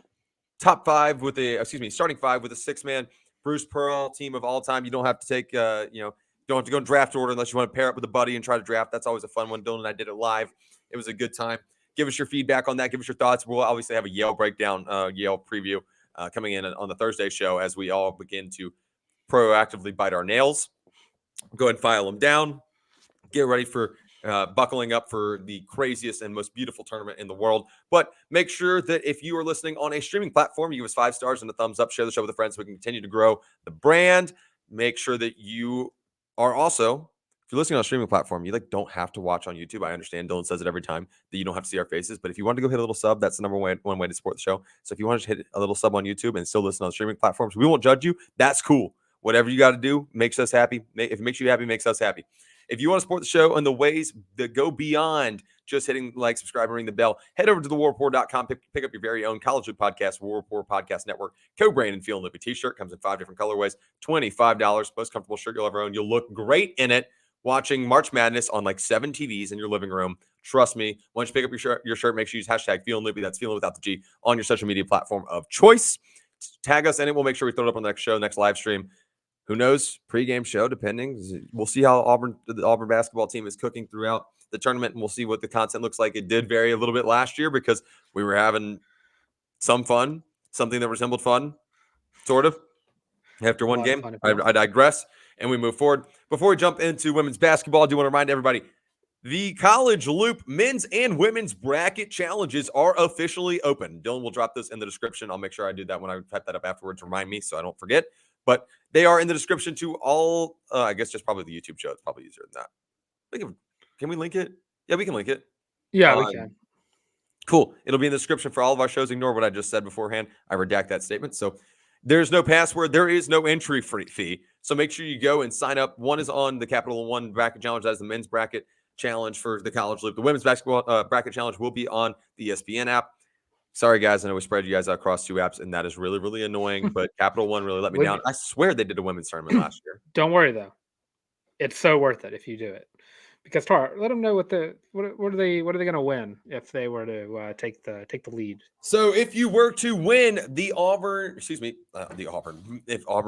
Speaker 3: starting five with a 6-man Bruce Pearl team of all time. You don't have to take, don't have to go in draft order unless you want to pair up with a buddy and try to draft. That's always a fun one. Dylan and I did it live. It was a good time. Give us your feedback on that. Give us your thoughts. We'll obviously have a Yale breakdown, Yale preview coming in on the Thursday show as we all begin to proactively bite our nails. Go ahead and file them down. Get ready for buckling up for the craziest and most beautiful tournament in the world. But make sure that if you are listening on a streaming platform, you give us 5 stars and a thumbs up. Share the show with a friend so we can continue to grow the brand. Make sure that you are also, if you're listening on a streaming platform, you don't have to watch on YouTube. I understand Dylan says it every time that you don't have to see our faces. But if you want to go hit a little sub, that's the number one way to support the show. So if you want to hit a little sub on YouTube and still listen on streaming platforms, we won't judge you. That's cool. Whatever you got to do makes us happy. If it makes you happy, makes us happy. If you want to support the show in the ways that go beyond just hitting like, subscribe, and ring the bell, head over to thewarreport.com, pick up your very own College Loop Podcast, War Report Podcast Network, co-branded Feel and Lippy t-shirt. Comes in 5 different colorways, $25. Most comfortable shirt you'll ever own. You'll look great in it watching March Madness on 7 TVs in your living room. Trust me, once you pick up your shirt, make sure you use hashtag Feel and Lippy. That's feeling without the G on your social media platform of choice. Tag us in it. We'll make sure we throw it up on the next show, next live stream. Who knows? Pre-game show, depending. We'll see how the Auburn basketball team is cooking throughout the tournament, and we'll see what the content looks like. It did vary a little bit last year because we were having some fun, something that resembled fun, sort of, after one game. I digress, and we move forward. Before we jump into women's basketball, I do want to remind everybody, the College Loop men's and women's bracket challenges are officially open. Dylan will drop this in the description. I'll make sure I do that when I type that up afterwards. Remind me so I don't forget. But they are in the description to all, I guess just probably the YouTube show. It's probably easier than that. Can we link it? Yeah, we can link it.
Speaker 2: Yeah, we can.
Speaker 3: Cool. It'll be in the description for all of our shows. Ignore what I just said beforehand. I redact that statement. So there's no password. There is no entry fee. So make sure you go and sign up. One is on the Capital One Bracket Challenge. That is the men's bracket challenge for the College Loop. The women's basketball bracket challenge will be on the ESPN app. Sorry, guys. I know we spread you guys out across 2 apps, and that is really, really annoying. But Capital One really let me down. I swear they did a women's tournament last year.
Speaker 2: Don't worry, though. It's so worth it if you do it. Because Tarr, let them know what are they going to win if they were to take the lead.
Speaker 3: So if you were to win if Auburn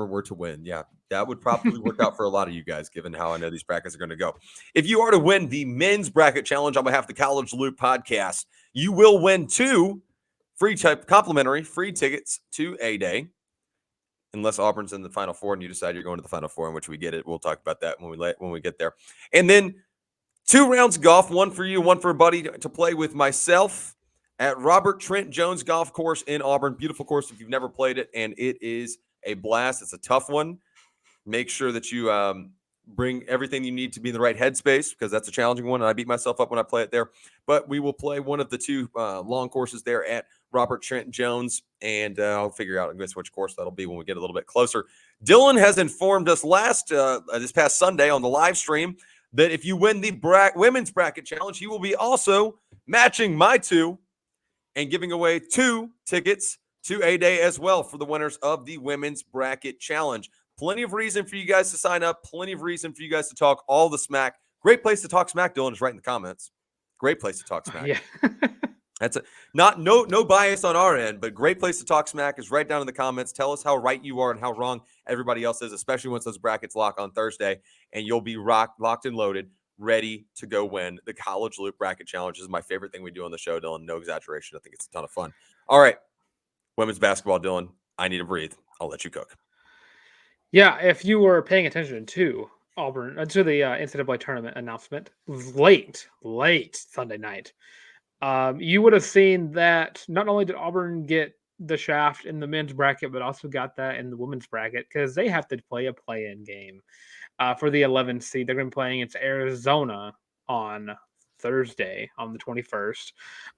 Speaker 3: were to win, yeah, that would probably work out for a lot of you guys, given how I know these brackets are going to go. If you are to win the men's bracket challenge on behalf of the College Loop podcast, you will win 2 complimentary free tickets to A-Day. Unless Auburn's in the Final Four and you decide you're going to the Final Four, in which we get it. We'll talk about that when we get there. And then 2 rounds of golf, 1 for you, 1 for a buddy to play with myself at Robert Trent Jones Golf Course in Auburn. Beautiful course if you've never played it, and it is a blast. It's a tough one. Make sure that you bring everything you need to be in the right headspace, because that's a challenging one, and I beat myself up when I play it there. But we will play one of the 2 long courses there at Robert Trent Jones, and I'll figure out, I guess, which course that'll be when we get a little bit closer. Dylan has informed us this past Sunday on the live stream that if you win the women's bracket challenge, he will be also matching my 2 and giving away 2 tickets to A-Day as well for the winners of the women's bracket challenge. Plenty of reason for you guys to sign up. Plenty of reason for you guys to talk all the smack. Great place to talk smack, Dylan, is right in the comments. Great place to talk smack.
Speaker 2: Yeah.
Speaker 3: That's no bias on our end, but great place to talk smack is right down in the comments. Tell us how right you are and how wrong everybody else is, especially once those brackets lock on Thursday, and you'll be locked and loaded, ready to go win the College Loop Bracket Challenge. This is my favorite thing we do on the show, Dylan. No exaggeration. I think it's a ton of fun. All right. Women's basketball, Dylan. I need to breathe. I'll let you cook.
Speaker 2: Yeah, if you were paying attention to Auburn, to the NCAA tournament announcement late Sunday night, you would have seen that not only did Auburn get the shaft in the men's bracket, but also got that in the women's bracket, because they have to play a play-in game for the 11th seed. They're going to be playing against Arizona on Thursday on the 21st.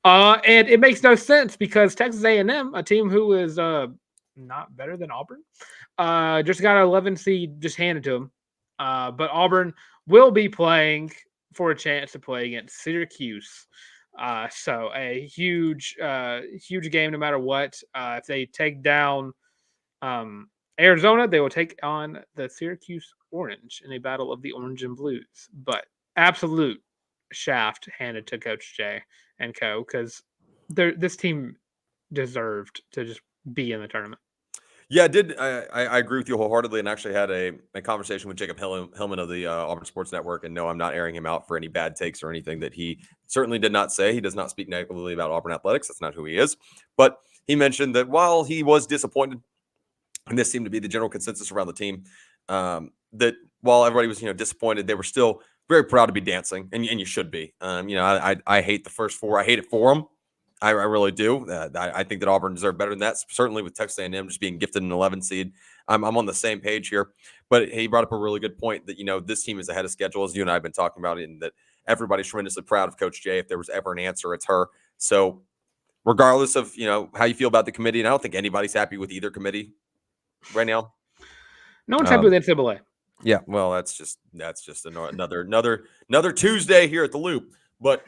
Speaker 2: And it makes no sense because Texas A&M, a team who is not better than Auburn, just got an 11 seed just handed to them. But Auburn will be playing for a chance to play against Syracuse. So a huge game no matter what. If they take down Arizona, they will take on the Syracuse orange in a battle of the orange and blues. But absolute shaft handed to Coach J and co, because this team deserved to just be in the tournament.
Speaker 3: Yeah, I agree with you wholeheartedly, and actually had a conversation with Jacob Hillman of the Auburn Sports Network. And no, I'm not airing him out for any bad takes or anything that he certainly did not say. He does not speak negatively about Auburn athletics. That's not who he is. But he mentioned that while he was disappointed, and this seemed to be the general consensus around the team, that while everybody was disappointed, they were still very proud to be dancing, and you should be. I hate the first four. I hate it for them. I really do. I think that Auburn deserved better than that. Certainly with Texas A&M just being gifted an 11 seed. I'm on the same page here. But he brought up a really good point that, this team is ahead of schedule, as you and I have been talking about, and that everybody's tremendously proud of Coach J. If there was ever an answer, it's her. So regardless of, how you feel about the committee, and I don't think anybody's happy with either committee right now.
Speaker 2: No one's happy with NCAA.
Speaker 3: Yeah, well, that's just another Tuesday here at the Loop. But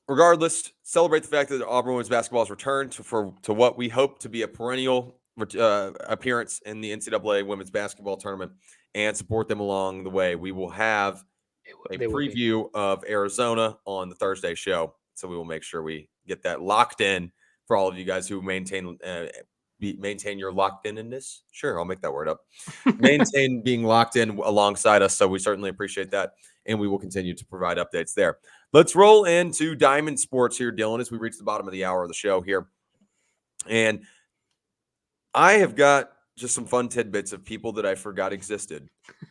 Speaker 3: regardless, celebrate the fact that Auburn women's basketball has returned to what we hope to be a perennial appearance in the NCAA women's basketball tournament, and support them along the way. We will have a preview of Arizona on the Thursday show, so we will make sure we get that locked in for all of you guys who maintain your locked in-ness. Sure, I'll make that word up. Maintain being locked in alongside us, so we certainly appreciate that, and we will continue to provide updates there. Let's roll into Diamond Sports here, Dylan, as we reach the bottom of the hour of the show here. And I have got just some fun tidbits of people that I forgot existed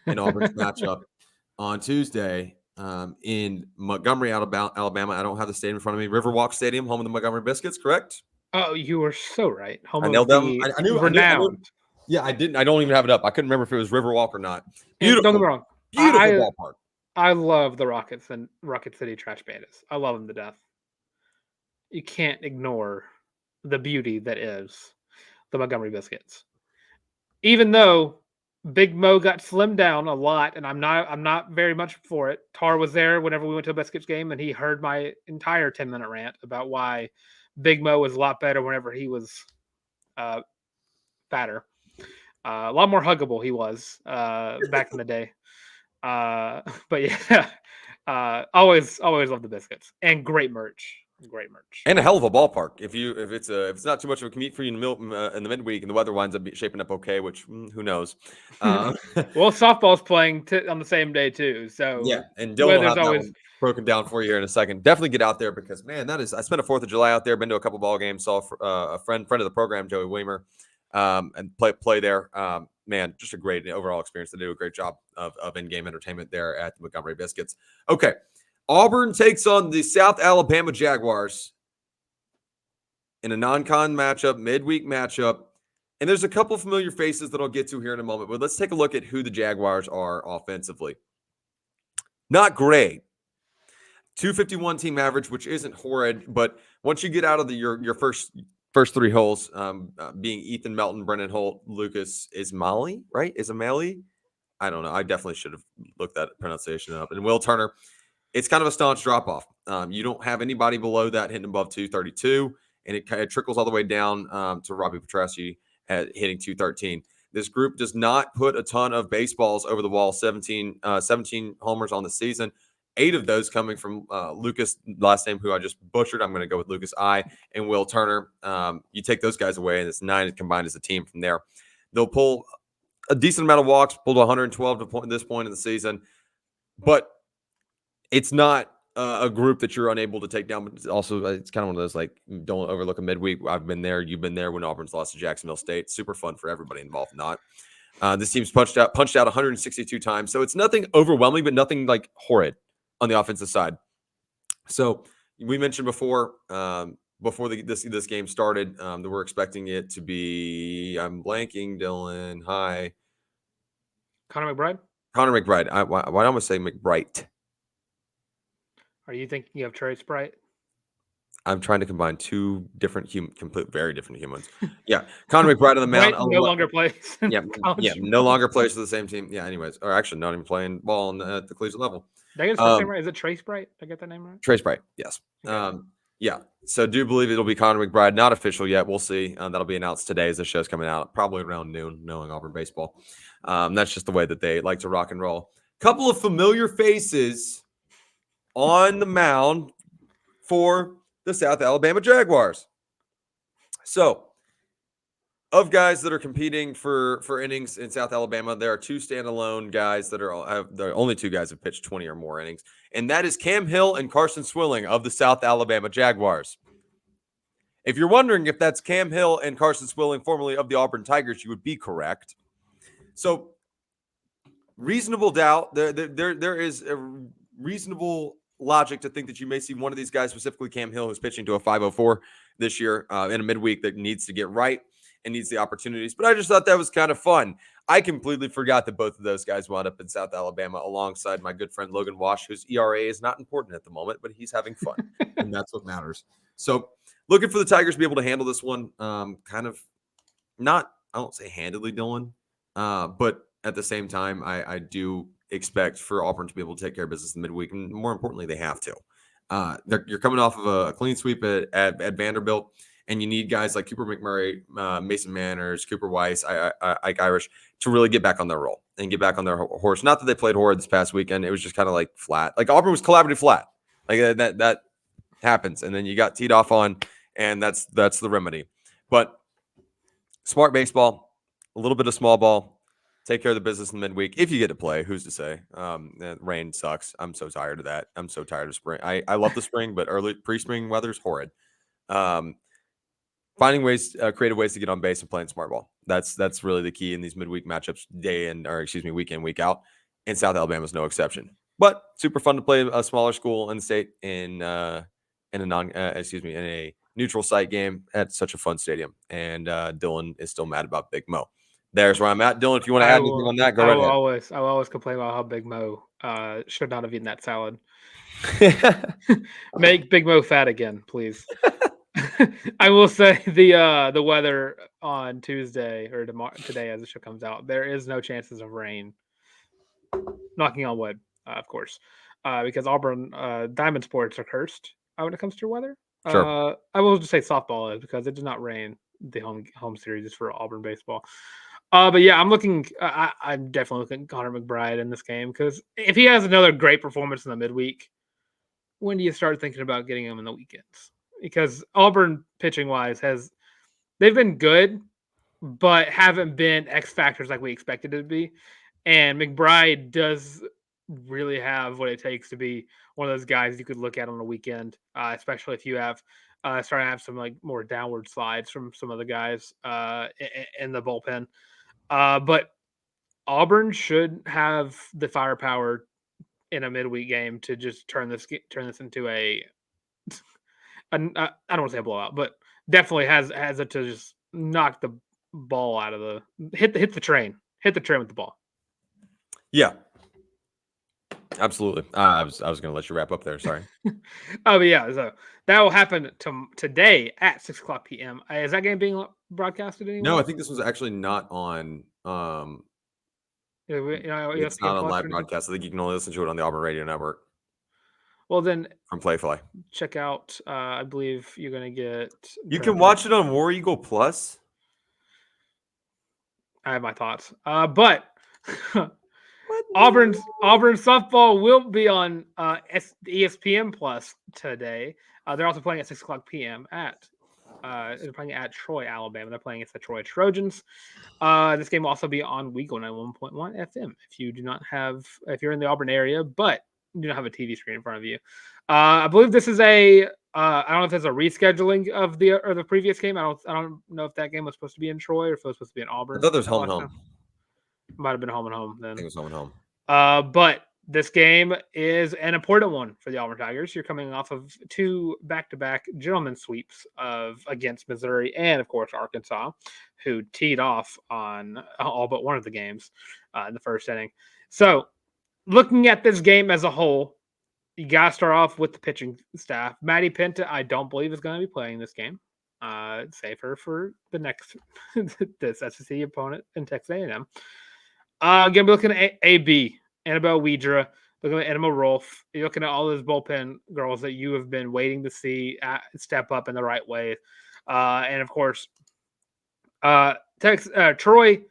Speaker 3: in Auburn's matchup on Tuesday in Montgomery, Alabama. I don't have the stadium in front of me. Riverwalk Stadium, home of the Montgomery Biscuits, correct?
Speaker 2: Oh, you were so right.
Speaker 3: I nailed them. I knew. Yeah, I didn't. I don't even have it up. I couldn't remember if it was Riverwalk or not. Beautiful.
Speaker 2: Don't get me wrong.
Speaker 3: Beautiful ballpark.
Speaker 2: I love the Rockets and Rocket City Trash Bandits. I love them to death. You can't ignore the beauty that is the Montgomery Biscuits. Even though Big Mo got slimmed down a lot, and I'm not very much for it. Tarr was there whenever we went to a Biscuits game, and he heard my entire 10-minute rant about why Big Mo was a lot better whenever he was fatter. A lot more huggable he was back in the day. But yeah, always love the Biscuits, and great merch,
Speaker 3: and a hell of a ballpark. If it's not too much of a commute for you in the midweek, and the weather winds up shaping up okay, which who knows.
Speaker 2: Well, softball's playing on the same day too, so
Speaker 3: yeah. And Dylan will have that one broken down for you here in a second. Definitely get out there, because man, I spent a 4th of July out there. Been to a couple ball games. Saw a friend of the program, Joey Weimer, and play there. Man, just a great overall experience. They do a great job of in-game entertainment there at the Montgomery Biscuits. Okay, Auburn takes on the South Alabama Jaguars in a non-con matchup, midweek matchup. And there's a couple familiar faces that I'll get to here in a moment, but let's take a look at who the Jaguars are offensively. Not great. 251 team average, which isn't horrid, but once you get out of your first 3 holes, being Ethan Melton, Brennan Holt, Lucas Ismaili, right? Ismaili? I don't know. I definitely should have looked that pronunciation up. And Will Turner, it's kind of a staunch drop-off. You don't have anybody below that hitting above 232, and it trickles all the way down to Robbie Petrassi at hitting 213. This group does not put a ton of baseballs over the wall, 17 homers on the season. 8 of those coming from Lucas, last name who I just butchered. I'm going to go with Lucas I and Will Turner. You take those guys away, and it's 9 combined as a team from there. They'll pull a decent amount of walks, pulled 112 to this point in the season. But it's not a group that you're unable to take down. But also, it's kind of one of those, like, don't overlook a midweek. I've been there. You've been there when Auburn's lost to Jacksonville State. Super fun for everybody involved. This team's punched out 162 times. So it's nothing overwhelming, but nothing like horrid on the offensive side. So we mentioned before this game started that we're expecting it to be, I'm blanking, Dylan. Hi.
Speaker 2: Connor McBride.
Speaker 3: Why do I almost say McBride?
Speaker 2: Are you thinking you have Trey Sprite?
Speaker 3: I'm trying to combine 2 different very different humans. Yeah, Connor McBride on the mound.
Speaker 2: No longer plays.
Speaker 3: Yeah, no longer plays for the same team. Yeah, anyways, or actually not even playing ball at the collegiate level.
Speaker 2: Did I get his first name right? Is it Trace Bright? Did I get that name right?
Speaker 3: Trace Bright, yes.
Speaker 2: Okay.
Speaker 3: Yeah. So do believe it'll be Connor McBride. Not official yet. We'll see. That'll be announced today as the show's coming out, probably around noon, knowing Auburn baseball. That's just the way that they like to rock and roll. Couple of familiar faces on the mound for the South Alabama Jaguars. So, of guys that are competing for innings in South Alabama, there are two standalone guys that are the only two guys have pitched 20 or more innings, and that is Cam Hill and Carson Swilling of the South Alabama Jaguars. If you're wondering if that's Cam Hill and Carson Swilling, formerly of the Auburn Tigers, you would be correct. So, reasonable doubt. There is a reasonable logic to think that you may see one of these guys, specifically Cam Hill, who's pitching to a 5.04 this year in a midweek that needs to get right and needs the opportunities. But I just thought that was kind of fun. I completely forgot that both of those guys wound up in South Alabama alongside my good friend Logan Wash, whose ERA is not important at the moment, but he's having fun, and that's what matters. So, looking for the Tigers to be able to handle this one, kind of not, I won't say handedly, Dylan, but at the same time, I do expect for Auburn to be able to take care of business in midweek, and more importantly, they have to. You're coming off of a clean sweep at Vanderbilt, and you need guys like Cooper McMurray, Mason Manners, Cooper Weiss, Ike Irish to really get back on their roll and get back on their horse. Not that they played horrid this past weekend; it was just kind of like flat. Like Auburn was collaborative flat, like that happens, and then you got teed off on, and that's the remedy. But smart baseball, a little bit of small ball. Take care of the business in the midweek. If you get to play, who's to say? Rain sucks. I'm so tired of that. I'm so tired of spring. I love the spring, but early pre-spring weather is horrid. Finding ways, creative ways to get on base and playing smart ball. That's really the key in these midweek matchups, week in, week out. And South Alabama is no exception. But super fun to play a smaller school in the state in a neutral site game at such a fun stadium. And Dylan is still mad about Big Mo. There's where I'm at. Dylan, if you want to add anything on that, go right ahead.
Speaker 2: I will always complain about how Big Mo should not have eaten that salad. Make Big Mo fat again, please. I will say the weather on Tuesday or today as the show comes out, there is no chances of rain. Knocking on wood, of course, because Auburn Diamond Sports are cursed when it comes to weather.
Speaker 3: Sure.
Speaker 2: I will just say softball is because it does not rain. The home series is for Auburn baseball. But yeah, I'm looking. I'm definitely looking at Connor McBride in this game because if he has another great performance in the midweek, when do you start thinking about getting him in the weekends? Because Auburn pitching wise they've been good, but haven't been X factors like we expected it to be. And McBride does really have what it takes to be one of those guys you could look at on the weekend, especially if you have starting to have some like more downward slides from some of the guys in the bullpen. But Auburn should have the firepower in a midweek game to just turn this into I don't want to say a blowout, but definitely has it to just knock the ball out of the hit the train with the ball.
Speaker 3: Yeah, absolutely. I was going to let you wrap up there. Sorry.
Speaker 2: But yeah, so that will happen today at 6:00 p.m. Is that game being broadcasted anywhere?
Speaker 3: No, I think this was actually not on. It's not on live broadcast. I think you can only listen to it on the Auburn Radio Network.
Speaker 2: Well, then
Speaker 3: from Playfly.
Speaker 2: Check out. I believe you're going to get.
Speaker 3: You can watch it on War Eagle Plus.
Speaker 2: I have my thoughts, but Auburn softball will be on ESPN Plus today. They're also playing at 6:00 p.m. They're playing at Troy, Alabama. They're playing against the Troy Trojans. This game will also be on Weagle 91.1 FM. If you're in the Auburn area, but you do not have a TV screen in front of you. I believe this is I don't know if there's a rescheduling of the previous game. I don't know if that game was supposed to be in Troy or if it was supposed to be in Auburn.
Speaker 3: I thought there was home and home.
Speaker 2: Might have been home and home then.
Speaker 3: I think it was home and home.
Speaker 2: But this game is an important one for the Auburn Tigers. You're coming off of two back-to-back gentleman sweeps against Missouri and, of course, Arkansas, who teed off on all but one of the games in the first inning. So, looking at this game as a whole, you got to start off with the pitching staff. Matty Penta, I don't believe, is going to be playing this game. Save her for the next this SEC opponent in Texas A&M. Going to be looking at AB, Annabelle Weidra, looking at Emma Rolfe. You're looking at all those bullpen girls that you have been waiting to see step up in the right way. And of course, Troy,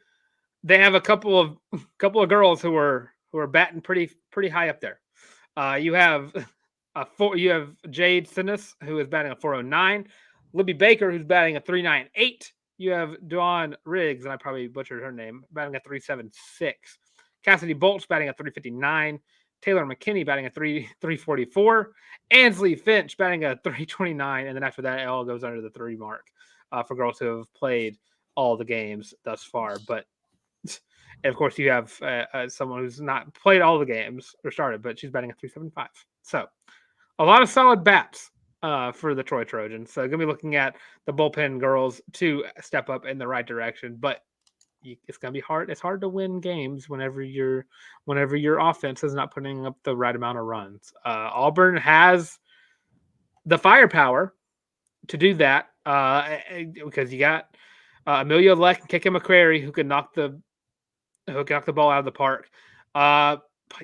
Speaker 2: they have a couple of girls who are batting pretty high up there. You have Jade Sinnes, who is batting a 409. Libby Baker, who's batting a 398. You have Dawn Riggs, and I probably butchered her name, batting a 376. Cassidy Bolt's batting a 359. Taylor McKinney batting a 344. Ansley Finch batting a 329. And then after that, it all goes under the 3 mark for girls who have played all the games thus far. But and of course, you have someone who's not played all the games or started, but she's batting a 375. So a lot of solid bats for the Troy Trojans. So going to be looking at the bullpen girls to step up in the right direction. But it's going to be hard. It's hard to win games whenever your offense is not putting up the right amount of runs. Auburn has the firepower to do that because you got Amelia Leck and Kika McCrary who can knock the ball out of the park. But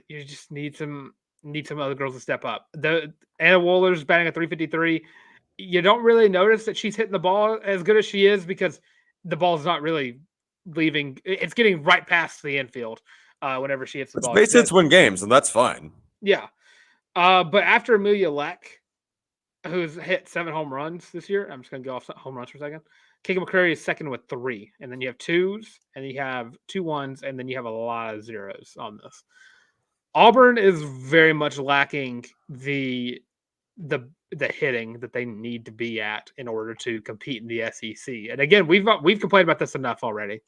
Speaker 2: you just need some other girls to step up. The Anna Woller's batting a 353. You don't really notice that she's hitting the ball as good as she is because the ball's not really leaving. It's getting right past the infield whenever she hits the ball.
Speaker 3: Base hits win games, and that's fine.
Speaker 2: Yeah. But after Amelia Leck, who's hit 7 home runs this year, I'm just going to go off home runs for a second. Kika McCrary is second with 3, and then you have 2s, and you have 2 1s, and then you have a lot of 0s on this. Auburn is very much lacking the hitting that they need to be at in order to compete in the SEC. And again, we've complained about this enough already.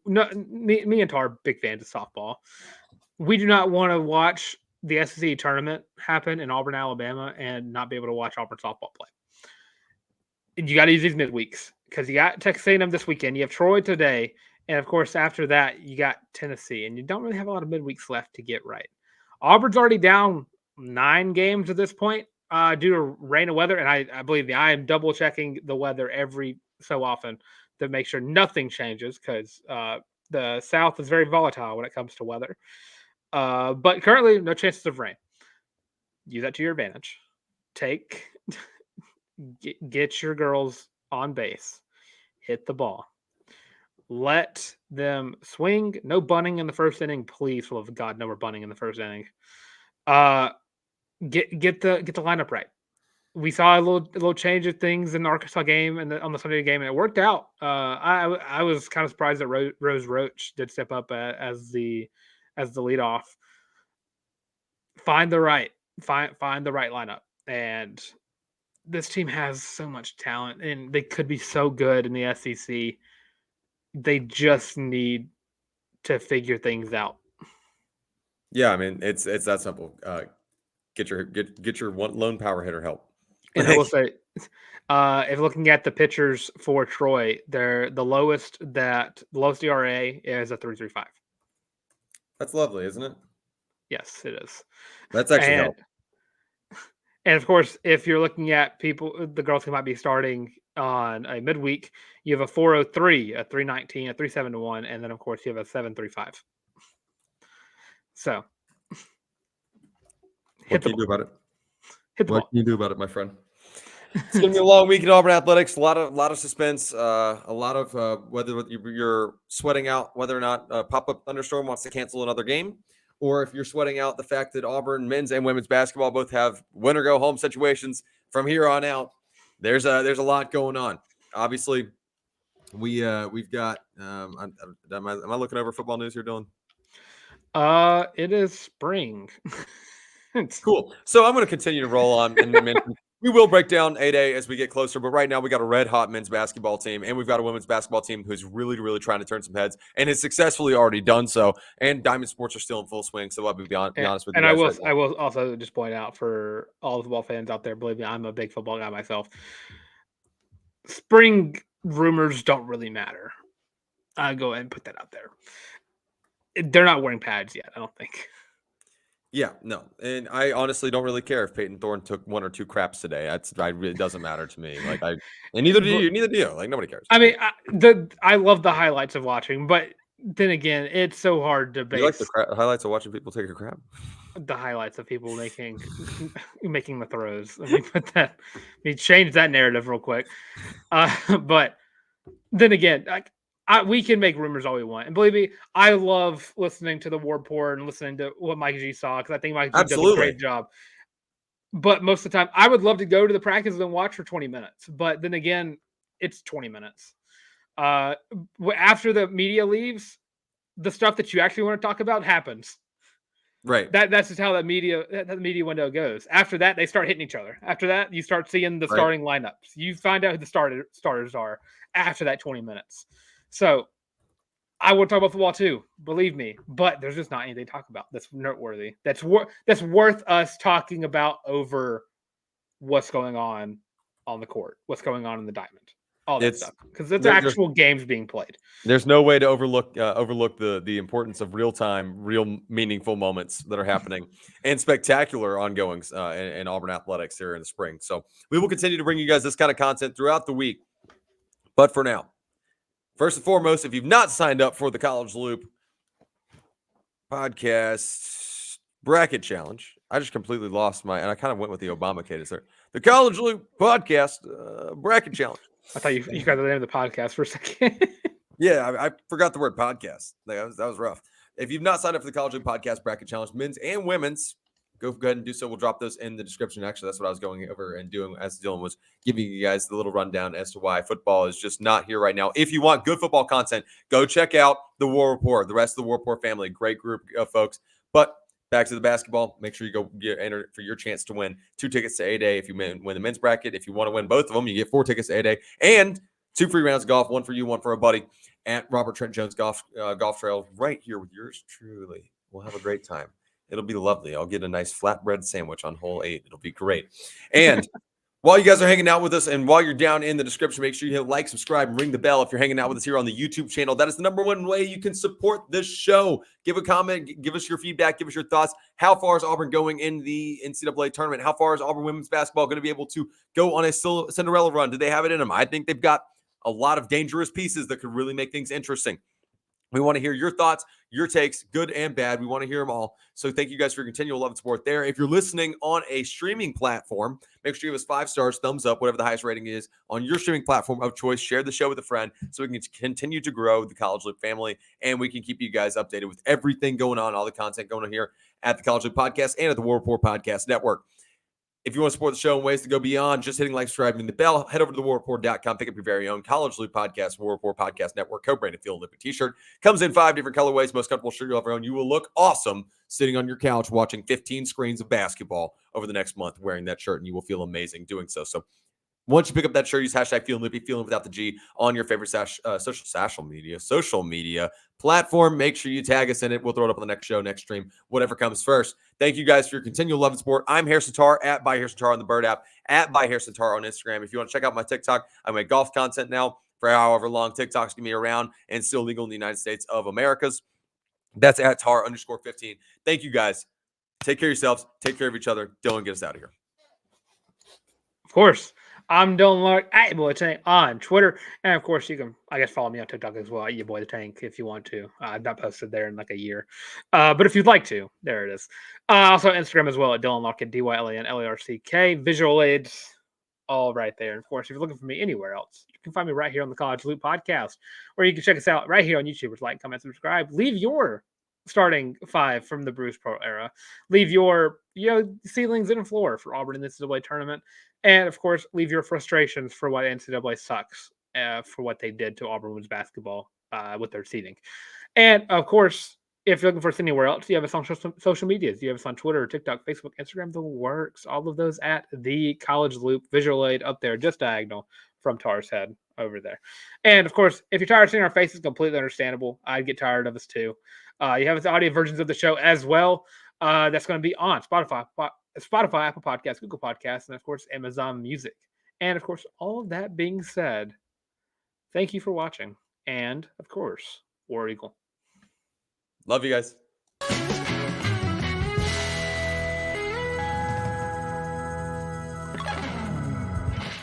Speaker 2: Me and Tar are big fans of softball. We do not want to watch the SEC tournament happen in Auburn, Alabama, and not be able to watch Auburn softball play. You got to use these midweeks because you got Texas A&M this weekend. You have Troy today. And, of course, after that, you got Tennessee. And you don't really have a lot of midweeks left to get right. Auburn's already down 9 games at this point due to rain and weather. And I believe me, I am double-checking the weather every so often to make sure nothing changes because the South is very volatile when it comes to weather. But currently, no chances of rain. Use that to your advantage. Get your girls on base. Hit the ball. Let them swing. No bunting in the first inning, please. For the love of God, no more bunting in the first inning. Get the lineup right. We saw a little change of things in the Arkansas game and on the Sunday game, and it worked out. I was kind of surprised that Rose Roach did step up as the leadoff. Find the right lineup, and this team has so much talent, and they could be so good in the SEC. They just need to figure things out.
Speaker 3: Yeah, I mean it's that simple. Get your one lone power hitter help.
Speaker 2: And I will say, if looking at the pitchers for Troy, the lowest ERA is a 3.35.
Speaker 3: That's lovely, isn't it?
Speaker 2: Yes, it is.
Speaker 3: That's actually help.
Speaker 2: And of course, if you're looking at the girls who might be starting on a midweek, you have a 403, a 319, a 371, and then of course you have a 735. So,
Speaker 3: what can you do about it?
Speaker 2: What
Speaker 3: can you do about it, my friend? It's gonna be a long week in Auburn athletics. A lot of suspense. A lot of whether you're sweating out whether or not a pop-up thunderstorm wants to cancel another game, or if you're sweating out the fact that Auburn men's and women's basketball both have win or go home situations from here on out. There's a lot going on. Obviously, we've got. Am I looking over football news here, Dylan?
Speaker 2: It is spring.
Speaker 3: Cool. So I'm going to continue to roll on and mention. We will break down 8A as we get closer, but right now we got a red hot men's basketball team, and we've got a women's basketball team who's really, really trying to turn some heads, and has successfully already done so. And Diamond Sports are still in full swing, so I'll be honest with you.
Speaker 2: And I will also just point out for all the football fans out there, believe me, I'm a big football guy myself. Spring rumors don't really matter. I'll go ahead and put that out there. They're not wearing pads yet, I don't think.
Speaker 3: Yeah, no, and I honestly don't really care if Peyton Thorne took 1 or 2 craps today. It really doesn't matter to me. And neither do you. Like nobody cares.
Speaker 2: I mean, I love the highlights of watching, but then again, it's so hard to
Speaker 3: You like
Speaker 2: base
Speaker 3: the highlights of watching people take a crap?
Speaker 2: the highlights of people making the throws. Let me change that narrative real quick. But then again, like we can make rumors all we want, and believe me, I love listening to the War Report and listening to what Mike G saw because I think Mike G does a
Speaker 3: Absolutely.
Speaker 2: great job. But most of the time, I would love to go to the practice and watch for 20 minutes. But then again, it's 20 minutes. After the media leaves, the stuff that you actually want to talk about happens.
Speaker 3: Right.
Speaker 2: That's just how that media window goes. After that, they start hitting each other. After that, you start seeing the
Speaker 3: Right.
Speaker 2: starting lineups. You find out who the starters are after that 20 minutes. So I would talk about football too, believe me, but there's just not anything to talk about that's noteworthy. That's worth us talking about over what's going on the court, what's going on in the diamond, all that stuff, because it's actual games being played.
Speaker 3: There's no way to overlook the importance of real time, real meaningful moments that are happening and spectacular ongoings in Auburn athletics here in the spring. So we will continue to bring you guys this kind of content throughout the week. But for now, first and foremost, if you've not signed up for the College Loop podcast bracket challenge, I just completely lost and I kind of went with the Obama cadence there. The College Loop podcast bracket challenge.
Speaker 2: I thought you got the name of the podcast for a second.
Speaker 3: Yeah, I forgot the word podcast. That was rough. If you've not signed up for the College League Podcast Bracket Challenge, men's and women's, go ahead and do so. We'll drop those in the description. Actually, that's what I was going over and doing as Dylan was giving you guys the little rundown as to why football is just not here right now. If you want good football content, go check out the War Report, the rest of the War Report family. Great group of folks. But back to the basketball. Make sure you go get entered for your chance to win 2 tickets to A-Day if you win the men's bracket. If you want to win both of them, you get 4 tickets to A-Day. And 2 free rounds of golf, 1 for you, 1 for a buddy, at Robert Trent Jones Golf Trail right here with yours truly. We'll have a great time. It'll be lovely. I'll get a nice flatbread sandwich on hole 8. It'll be great. And while you guys are hanging out with us and while you're down in the description, make sure you hit like, subscribe, and ring the bell if you're hanging out with us here on the YouTube channel. That is the #1 way you can support this show. Give a comment. Give us your feedback. Give us your thoughts. How far is Auburn going in the NCAA tournament? How far is Auburn women's basketball going to be able to go on a Cinderella run? Do they have it in them? I think they've got a lot of dangerous pieces that could really make things interesting. We want to hear your thoughts, your takes, good and bad. We want to hear them all. So thank you guys for your continual love and support there. If you're listening on a streaming platform, make sure you give us 5 stars, thumbs up, whatever the highest rating is on your streaming platform of choice. Share the show with a friend so we can continue to grow the College Loop family and we can keep you guys updated with everything going on, all the content going on here at the College Loop Podcast and at the War Report Podcast Network. If you want to support the show in ways to go beyond just hitting like, subscribing, and the bell, head over to thewarreport.com. Pick up your very own College Loop Podcast, War Report Podcast Network, co-branded Field Olympic t-shirt. Comes in 5 different colorways. Most comfortable shirt you'll ever own. You will look awesome sitting on your couch watching 15 screens of basketball over the next month wearing that shirt, and you will feel amazing doing so. So once you pick up that shirt, use hashtag FeelingLoopy, feeling without the G, on your favorite social media platform. Make sure you tag us in it. We'll throw it up on the next show, next stream, whatever comes first. Thank you guys for your continual love and support. I'm Harrison Tarr, at by Harrison Tarr on the Bird app, at by Harrison Tarr on Instagram. If you want to check out my TikTok, I make golf content now for however long TikTok's going to be around and still legal in the United States of Americas. That's at Tarr_15. Thank you guys. Take care of yourselves. Take care of each other. Dylan, get us out of here.
Speaker 2: Of course. I'm Dylan Larck, at your boy the Tank on Twitter. And of course, you can, I guess, follow me on TikTok as well, at your boy the Tank, if you want to. I've not posted there in like a year. But if you'd like to, there it is. Also, Instagram as well, at Dylan Larck, at DYLANLARCK. Visual aids, all right there. And of course, if you're looking for me anywhere else, you can find me right here on the College Loop Podcast, or you can check us out right here on YouTube. Like, comment, subscribe. Leave your starting 5 from the Bruce Pro era. Leave your ceilings and floor for Auburn in the NCAA tournament. And, of course, leave your frustrations for why NCAA sucks for what they did to Auburn women's basketball with their seeding. And, of course, if you're looking for us anywhere else, you have us on social medias. You have us on Twitter, TikTok, Facebook, Instagram, the works. All of those at the College Loop visual aid up there, just diagonal from Tarr's head over there. And, of course, if you're tired of seeing our faces, completely understandable. I'd get tired of us, too. You have the audio versions of the show as well. That's going to be on Spotify, Apple Podcasts, Google Podcasts, and of course, Amazon Music. And of course, all of that being said, thank you for watching. And of course, War Eagle.
Speaker 3: Love you guys.